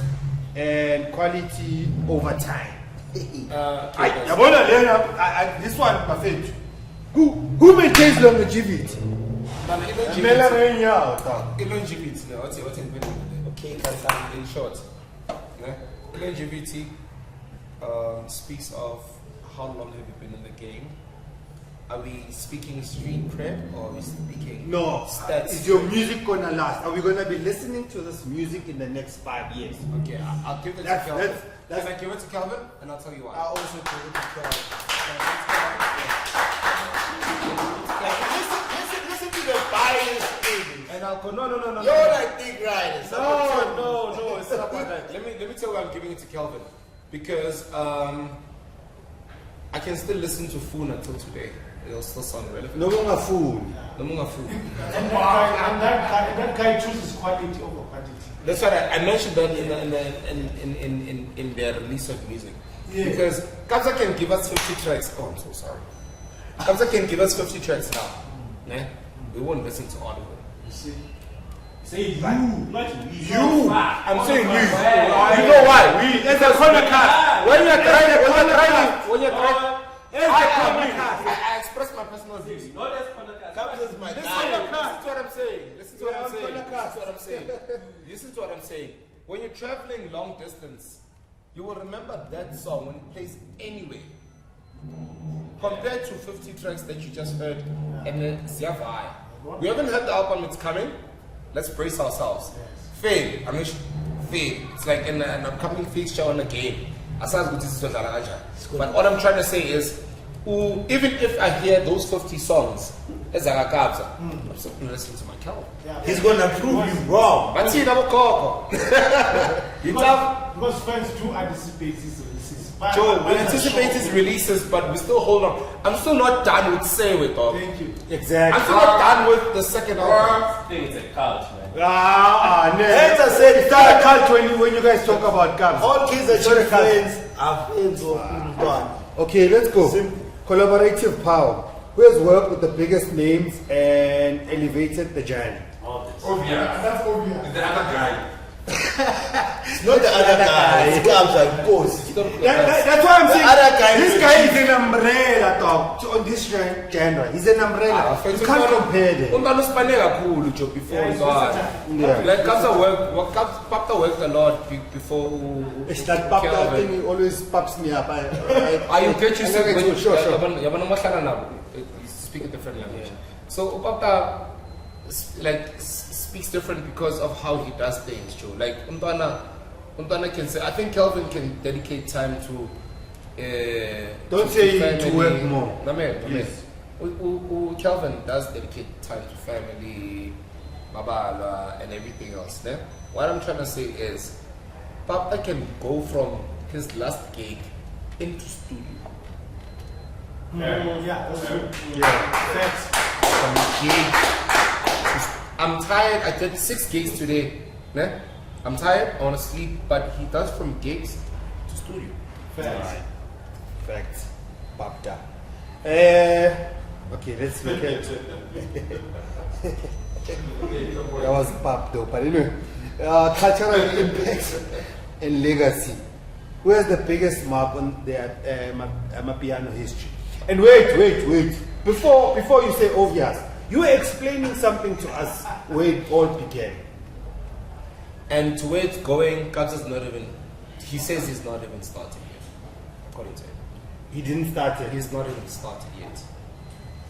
and quality over time? This one, perfect. Who maintains longevity? Okay, Kabza. In short, longevity speaks of how long have you been in the game. Are we speaking street cred or are we speaking No. stats? Is your music gonna last? Are we gonna be listening to this music in the next 5 years? Okay, I'll give it to Calvin. Can I give it to Calvin? And I'll tell you why. I also give it to Calvin. Listen to the bias thing. And I'll go, no. You're like big riders. No, it's not about that. Let me tell you why I'm giving it to Calvin. Because I can still listen to Foon until today. It'll still sound relevant. No longer fool. No more Foon. And that guy chooses quality over quantity. That's why I mentioned that in their release of music. Yeah. Because Kabza can give us 50 tracks. Oh, I'm so sorry. Kabza can give us 50 tracks now. Né? We won't listen to all of them. You see? Say you, not You! I'm saying we. You know why? We. It's a corner cast. When you're trying, I express my personal views. Not as podcast. Kabza's my Listen guy. to what I'm saying. Listen to what I'm saying. When you're traveling long distance, you will remember that song when it plays anyway. Compared to 50 tracks that you just heard and then Ziavai. We haven't heard the album, it's coming. Let's brace ourselves. Fade. It's like an upcoming fixture on a game. But what I'm trying to say is, even if I hear those 50 songs, I'm still going to listen to my Calvin. He's gonna prove you wrong. But see, Because fans do anticipate his releases. Joe, we anticipate his releases, but we still hold on. I'm still not done with Say It, dog. Thank you. Exactly. I'm still not done with the second album. I think it's a cult, man. As I said, it's not a cult when you guys talk about Kabza. All kids that your friends are friends of Midrand. Okay, let's go. Collaborative power. Who has worked with the biggest names and elevated the journey? Obvious. That's obvious. The other guy. It's not the other guy. It's Kabza, of course. That's why I'm saying other guy this is guy is an umbrella, dog. On this genre, he's an umbrella. You can't compare them. Before Yeah. like Kabza Papta worked a lot before. It's that pop that thing always pops me up. I get you. Sure. You speak a different language. So Papta speaks different because of how he does things, Joe. Like Untana can say, I think Kelvin can dedicate time to. Don't say to work more. Yes. Kelvin does dedicate time to family, babala, and everything else. Né? What I'm trying to say is, Papa can go from his last gig into studio. Yeah, that's true. Yeah. From gig. I'm tired. I did 6 gigs today. Né? I'm tired. I want to sleep. But he does from gigs to studio. Facts. Papta. Okay, let's look at that was pop though, but anyway. Cultural impact and legacy. Who has the biggest mark on the Amapiano history? And wait. Before you say obvious, you were explaining something to us where it all began. And to where it's going, Kabza's not even. He says he's not even starting yet. According to him, He didn't start it. he's not even started yet.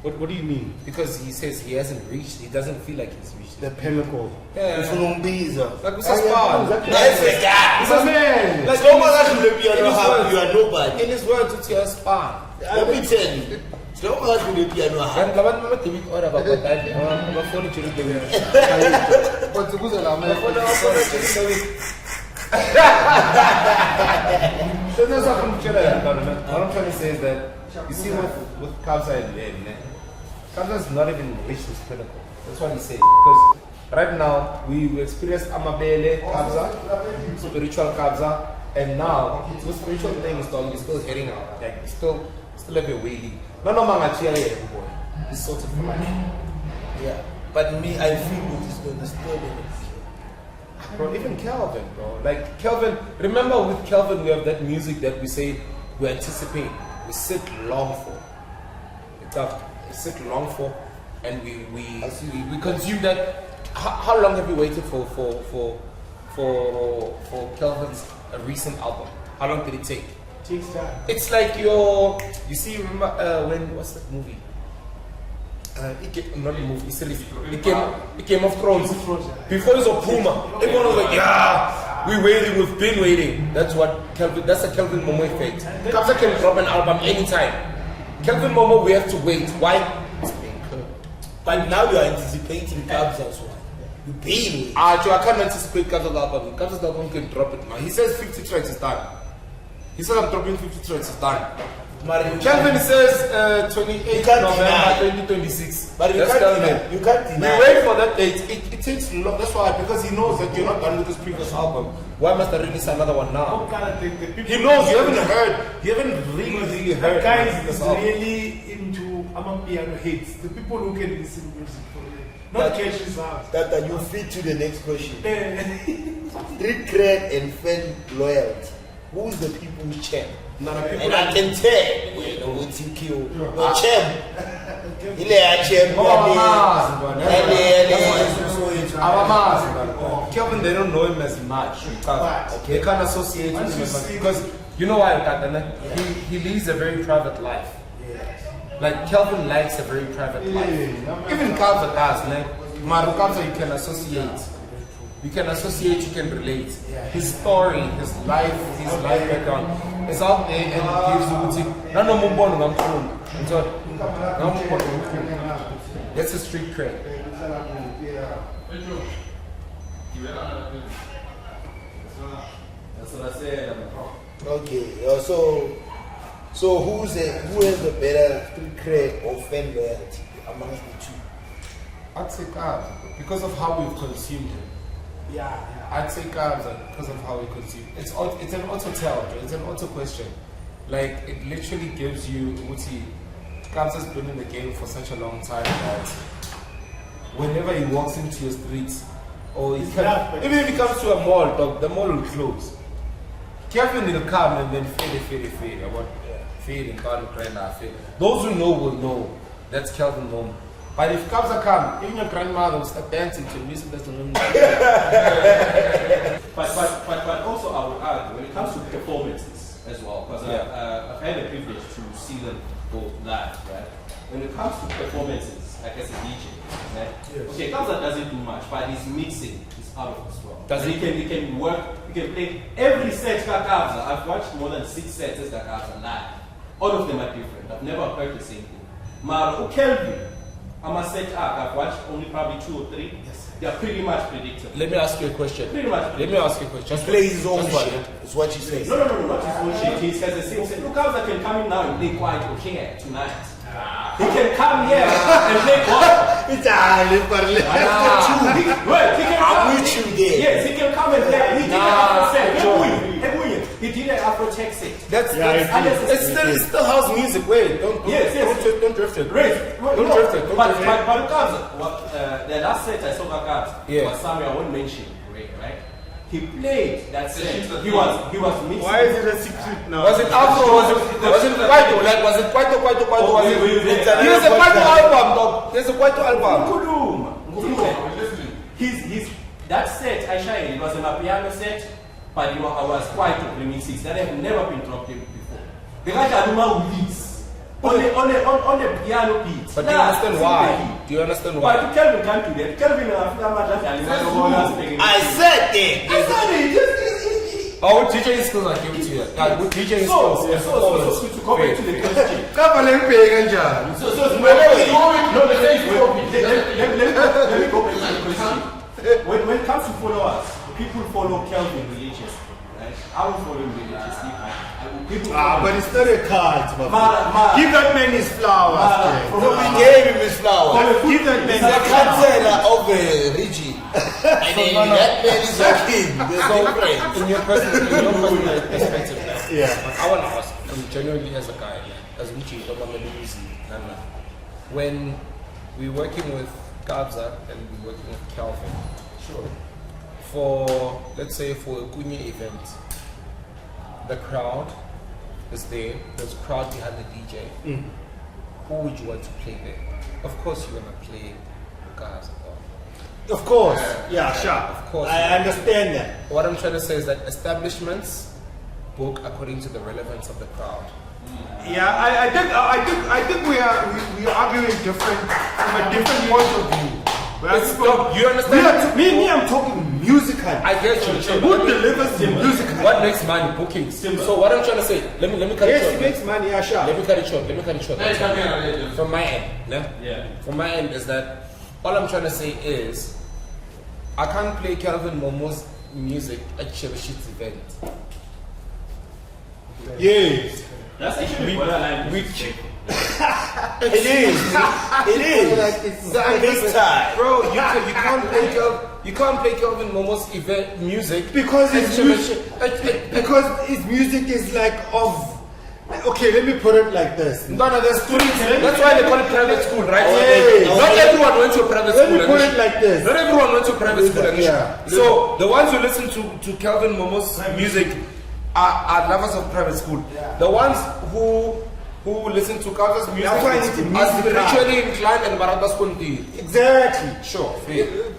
What do you mean? Because he says he hasn't reached. He doesn't feel like he's reached. The pinnacle. Yeah. Like That's a spa. That's the guy. It's a man. Like So much as you in his words- you are nobody. In his words, it's your spa. Let me tell you. So much as you piano And laban mama David order about that. I'm phone to David. But to go to the man. What I'm trying to say is that you see with Kabza and Kabza's not even reached his pinnacle. That's what he said. Because right now we experience Amabele Kabza, spiritual Kabza, and now the spiritual thing is still heading out. Like it's still have a waiting. No mangachi boy. It's sort of like Yeah. But me, I feel it is going to still be. bro, even Kelvin, bro. Like Kelvin, remember with Kelvin we have that music that we say we anticipate, we sit long for. We sit long for, and we consume that. How long have you waited for Kelvin's recent album? How long did it take? Takes time. It's like you see, remember when, what's that movie? Not a movie, it's a series. It came of Thrones. Before it was Puma. Everyone was like, yeah, we've been waiting. That's a Kelvin Momo effect. Kabza can drop an album anytime. Kelvin Momo, we have to wait. Why? It's being good. But now you are anticipating Kabza's one. You pay me. I can't anticipate Kabza's album. Kabza's album can drop it now. He says 50 tracks is done. He said I'm dropping 50 tracks is done. Kelvin says 28 November 2026. But you can't We deny. wait for that date. It takes long. That's why, because he knows that you're not done with this previous album. Why must I release another one now? The people He knows you haven't really heard guys this is album. really into Amapiano hits. The people who can listen to music for it. Not catch this out. That you fit to the next question. Street cred and fan loyalty. Who's the people's champ? None of people. And I can tell, what you kill. No champ. Ile ya champ. Kelvin, they don't know him as much. They can't associate with him as much. Because you know why, he leads a very private life. Like Kelvin likes a very private life. Even Kabza does, man. Maru Kabza, you can associate. You can relate. His story, his life background is out there and gives you that's a street cred. That's what I said. Okay, so who has the better street cred or fan loyalty amongst the two? I'd say Kabza because of how we've consumed him. I'd say Kabza because of how we consume. It's an auto tell. It's an auto question. Like it literally gives you Kabza's been in the game for such a long time that whenever he walks into your streets, or he It's come, rough, but even if he comes to a mall, dog, the mall will close. Kevin will come and then fade. I want fade and Granite, fade. Those who know will know. That's Kelvin Momo. But if Kabza come, even your grandmother will start dancing to music that's not But also I would add, when it comes to performances as well, because I've had the privilege to see them go live, right? When it comes to performances, like as a DJ, right? Yes. Okay, Kabza doesn't do much, but his mixing is out of this world. He can work, he can play every set Kabza. I've watched more than 6 sets as Kabza live. All of them are different. I've never heard the same thing. Maro Kelvin, I must set up. I've watched only probably 2 or 3. Yes. They are pretty much predictable. Let me ask you a question. Pretty much. Let me ask you a question. He plays his own shit. Is what you say. No, not his own shit. He has the same set. Look, Kabza can come in now and play quite okay tonight. He can come here and play what? It's a I'm with you there. Yes, he can come and play. He did an Afro set. He did an Afro tech set. It's still house music. Wait, don't drift it. Don't drift it. But Kabza, the last set I saw Kabza was somewhere I won't mention, right? He played that set. He was mixing. Why is it a secret now? Was it Afro? Was it Kwaito? Like, was it Kwaito? Here's a Kwaito album, dog. There's a Kwaito album. That set I shined. It was a Amapiano set, but I was Kwaito remixes that have never been dropped in before. The guy Aduma leads on the piano beat. But do you understand why? Do you understand why? But Kelvin can't do that. Kelvin I said it. Oh, DJing skills are given to you. With DJing skills, so to go back to the question. Let me go back to the question. When it comes to followers, people follow Kelvin religiously, right? I will follow him religiously. But it's not a card, give that man his flowers. We gave him his flowers. Give that man the cancela of Reggie. And then that man is a king. There's no friends. In your personal perspective now. Yeah. I want to ask, genuinely as a guy, as Richie, when we're working with Kabza and we're working with Kelvin, for, let's say, for a Kunye event, the crowd is there, there's a crowd behind the DJ. Who would you want to play there? Of course you're going to play Kabza. Of course, yeah, sure. Of course. I understand that. What I'm trying to say is that establishments book according to the relevance of the crowd. Yeah, I think we are arguing different from a different point of view. You understand? I'm talking musically. I get you. Who delivers the music? What makes money? Bookings. So what I'm trying to say, let me cut it short. Yes, it makes money, yeah, sure. Let me cut it short. From my end, From my end is that all I'm trying to say is I can't play Kelvin Momo's music at Chevishit's event. Yes. That's actually borderline. It is. It's big time. Bro, you can't play Kelvin Momo's event music because his music is like of. Okay, let me put it like this. No, there's students. That's why they call it private school, right? Not everyone went to a private school. Let me put it like this. Not everyone went to a private school. Yeah. So the ones who listen to Kelvin Momo's music are lovers of private school. Yeah. The ones who listen to Kabza's music are spiritually inclined and Barabas Kundi. Exactly. Sure.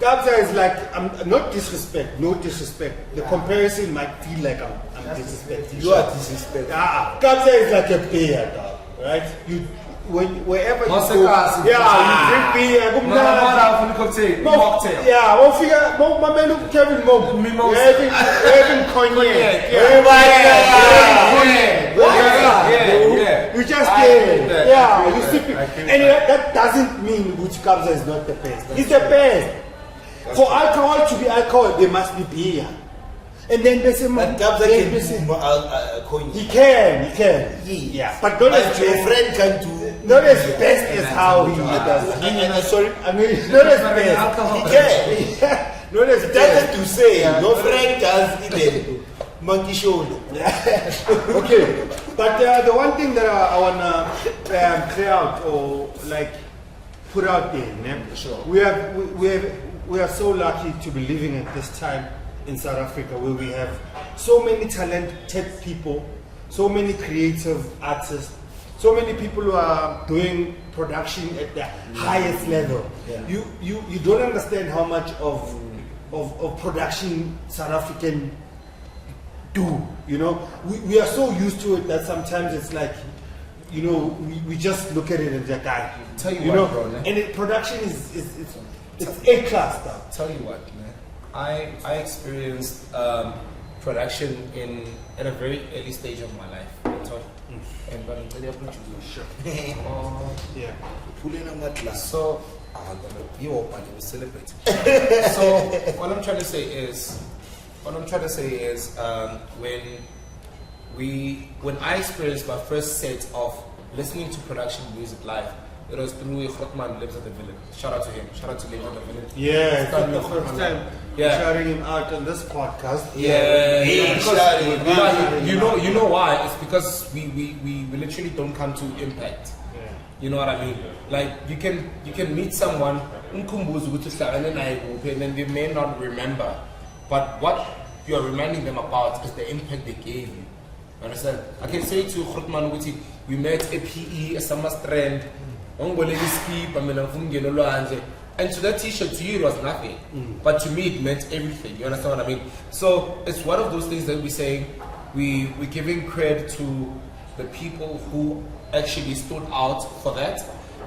Kabza is like, I'm not disrespect, no disrespect. The comparison might feel like I'm disrespecting. You are disrespecting. Kabza is like a player, dog, right? Wherever you go, you drink beer, Kevin Momo, having cognac, you just you sipping, and that doesn't mean which Kabza is not the best. He's the best. For alcohol to be alcohol, there must be beer. And then they say, but Kabza can he can. Yeah. But not as your friend can do. Not as best as how he does. Sorry? I mean, not as best. He can. Not as best. That's to say, your friend does even monkey shoulder. Okay. But the one thing that I want to clear out or like put out there, we have we are so lucky to be living at this time in South Africa where we have so many talented people, so many creative artists, so many people who are doing production at the highest level. Yeah. You don't understand how much of production South African do. You know, we are so used to it that sometimes it's like, you know, we just look at it and like, Tell you you what, know, bro, man. and production is A-class stuff. Tell you what, man. I experienced production at a very early stage of my life. And but sure. Yeah. Pulling on that glass. So you open, you celebrate. So what I'm trying to say is when I experienced my first set of listening to production music live, it was through Khotman Lives at the Village. Shout out to him. Shout out to Lives at the Village. Yeah, it's Started the with first Khotman. time shouting him out on this podcast. Yeah, shouting. but you know why? It's because we literally don't come to impact. Yeah. You know what I mean? Like you can meet someone and then they may not remember, but what you are reminding them about is the impact they gave you. Understand? I can say to Khotman Wuti, we met a PE, a summer strand, and to that t-shirt, to you it was nothing, but to me it meant everything. You understand what I mean? So it's one of those things that we're saying we're giving credit to the people who actually stood out for that,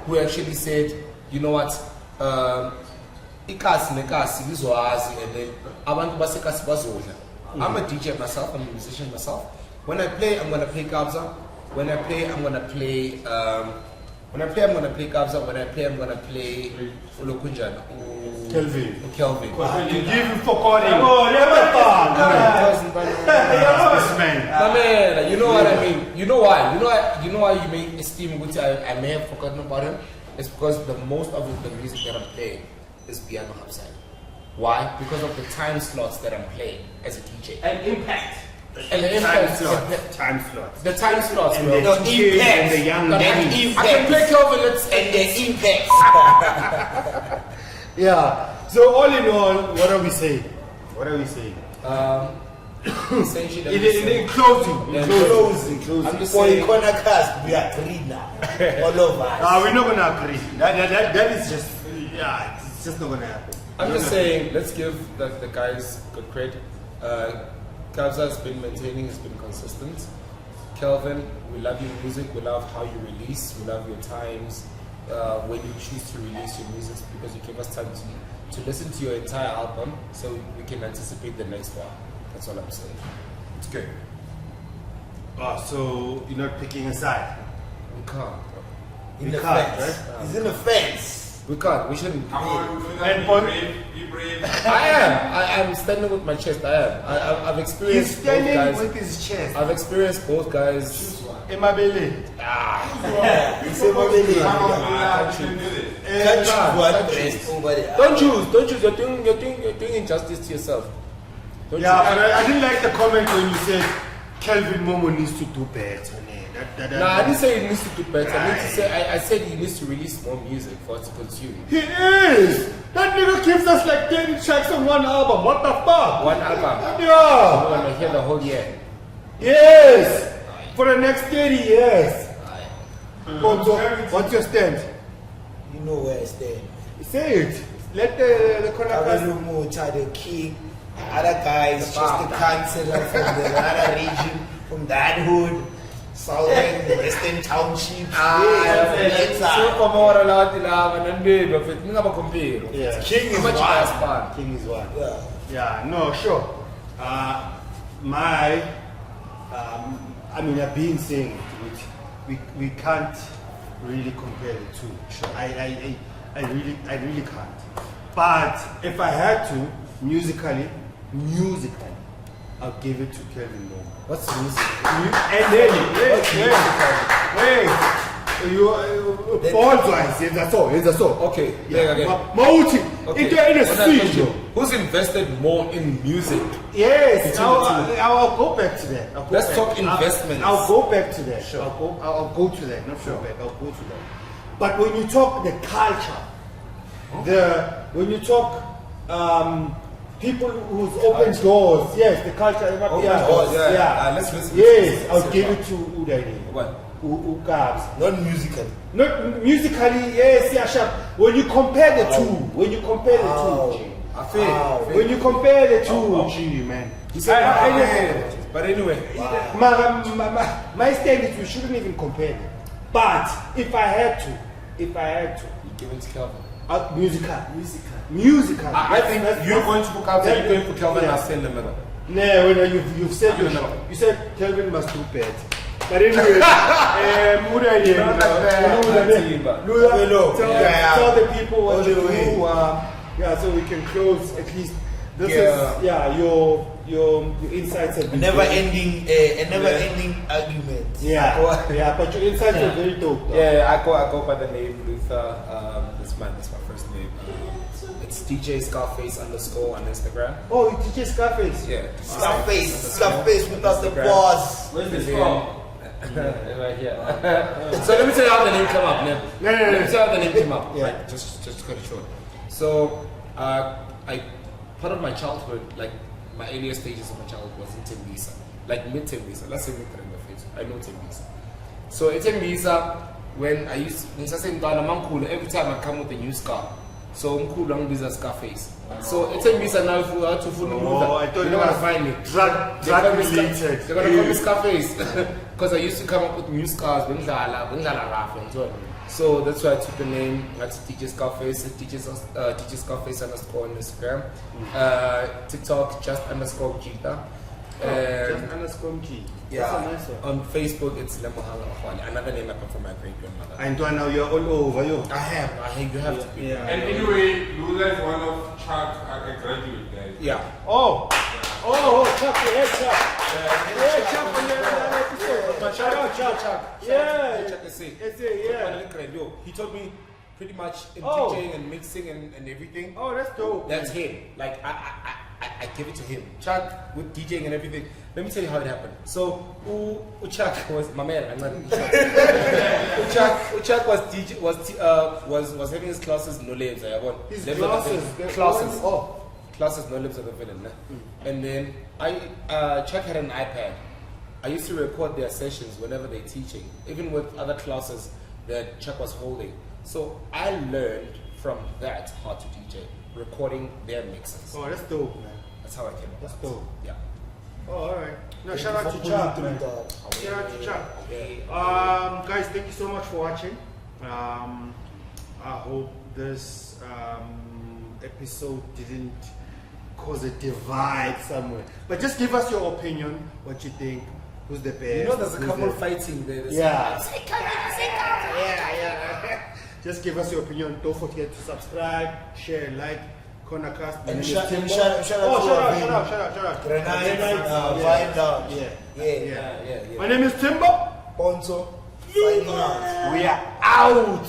who actually said, you know what, ikasi nekasi lizoazi, and then abantu basekasi bazodla. I'm a DJ myself, I'm a musician myself. When I play, I'm gonna play Kabza. When I play, I'm gonna play Kabza. When I play, I'm gonna play Ulukunjan. Kelvin. Kelvin. You give him for calling. This man. You know what I mean? You know why? You know why you may esteem which I may have forgotten about him? It's because the most of the music that I'm playing is piano upside. Why? Because of the time slots that I'm playing as a DJ. And impact. And the impact. Time slots. The time slots, And bro. the impact. And the young ladies. I can play Kelvin And the impact. Yeah. So all in all, what are we saying? Essentially, In closing. I'm just For saying. Corner Cast, we agree now. All of us. We're not gonna agree. That is just, yeah, it's just not gonna happen. I'm just saying, let's give the guys good credit. Kabza has been maintaining, has been consistent. Kelvin, we love your music, we love how you release, we love your times, when you choose to release your music, because you give us time to listen to your entire album so we can anticipate the next one. That's all I'm saying. It's good. So you're not picking a side? We can't, bro. In the can't, fence. right? He's in the fence. We can't, we shouldn't. Come on, be brave. I am standing with my chest, I am. I've He's experienced both standing guys. with his chest. I've experienced both guys. Emabele. He's in my belly. Can't do this. Can't choose one Can't breast choose. over the Don't choose. You're doing injustice to yourself. Don't Yeah, choose. but I didn't like the comment when you said Kelvin Momo needs to do better. Nah, I didn't say he needs to do better. I said he needs to release more music for us to consume. He is! That nigga gives us like 10 tracks on one album. What the fuck? One album. Yeah! We're gonna hear the whole year. Yes! For the next 30 years. Pontsho, what's your stand? You know where I stand. Say it. Let the corner Kabelumo, the king, other guys, just the councillor from the other region, from that hood, southern, western townships. Yeah. King is one. King is one. Yeah. Yeah, no, sure. I've been saying it. We can't really compare the two. Sure. I really can't. But if I had to, musically, I'll give it to Kevin Momo. What's the music? And then, wait. Balls-wise, that's all. Okay, Yeah. again. Mauti, Okay. into any studio. Who's invested more in music? Yes, I'll go back to that. Let's talk investments. I'll go back to that. Sure. I'll go to that. Not sure. Back. I'll go to that. But when you talk the culture, when you talk people who's opened doors. Yes, the culture. Let's listen. Yes, I'll give it to Udaini. What? Kabza. Not musically. Not musically, yes, yeah, sharp. When you compare the two, when you compare the two, I feel. when you compare the two, G, man. But anyway, my stand is we shouldn't even compare them. But if I had to, you give it to Kelvin. Musical. I think you're going to for Kabza, you're going for Kelvin, I'll stay in the middle. No, you've said you said Kelvin must do bad. But anyway, tell the people what you do. So we can close at least. This is your insights have been never ending argument. But your insights are very dope. Though. I go by the name Luther. That's my first name. It's DJ Scarface _ on Instagram. Oh, you DJ Scarface? Yeah. Scarface without the boss. Where's this from? Right here. So let me tell you how the name came up. Let me tell you how the name came up. Yeah. Right? Just to cut it short. So part of my childhood, like my earliest stages of my childhood was in Tembisa. Like mid Tembisa. Let's say Midrand. I know Tembisa. So in Tembisa, when I used every time I come with a new car. So I'm business Scarface. So it's a miss now if you are to follow. I thought you don't want to find me. Drug related. They're gonna call me Scarface because I used to come up with new scars. So that's why I took the name. That's DJ Scarface. DJ Scarface _ on Instagram. TikTok _Jita. G. Yeah. On Facebook it's Lemohanga Mahwali. Another name I come from my great grandmother. And now you're all over you. I am. You have to be. And anyway, Lula is one of Chuck, a graduate guys. Yeah. Chuck, Chuck, shout out, Chuck. Yeah. Chuck is sick. Yeah. He told me pretty much in DJing and mixing and everything. Oh, that's dope. That's him. Like I give it to him. Chuck with DJing and everything. Let me tell you how it happened. So Chuck was my man. I'm not Chuck was having his classes no lives. His classes. Classes no lives of the villain. And then Chuck had an iPad. I used to record their sessions whenever they're teaching, even with other classes that Chuck was holding. So I learned from that how to DJ, recording their mixes. Oh, that's dope, man. That's how I came up. That's dope. Yeah. Oh, all right. No, shout out to Chuck, man. Shout out to Chuck. Guys, thank you so much for watching. I hope this episode didn't cause a divide somewhere. But just give us your opinion, what you think, who's the best. You know there's a couple fighting there. Yeah. Just give us your opinion. Don't forget to subscribe, share, like, Cornercast. And shout out. Granite, My name is Timbo. Pontsho, signing out. We are out.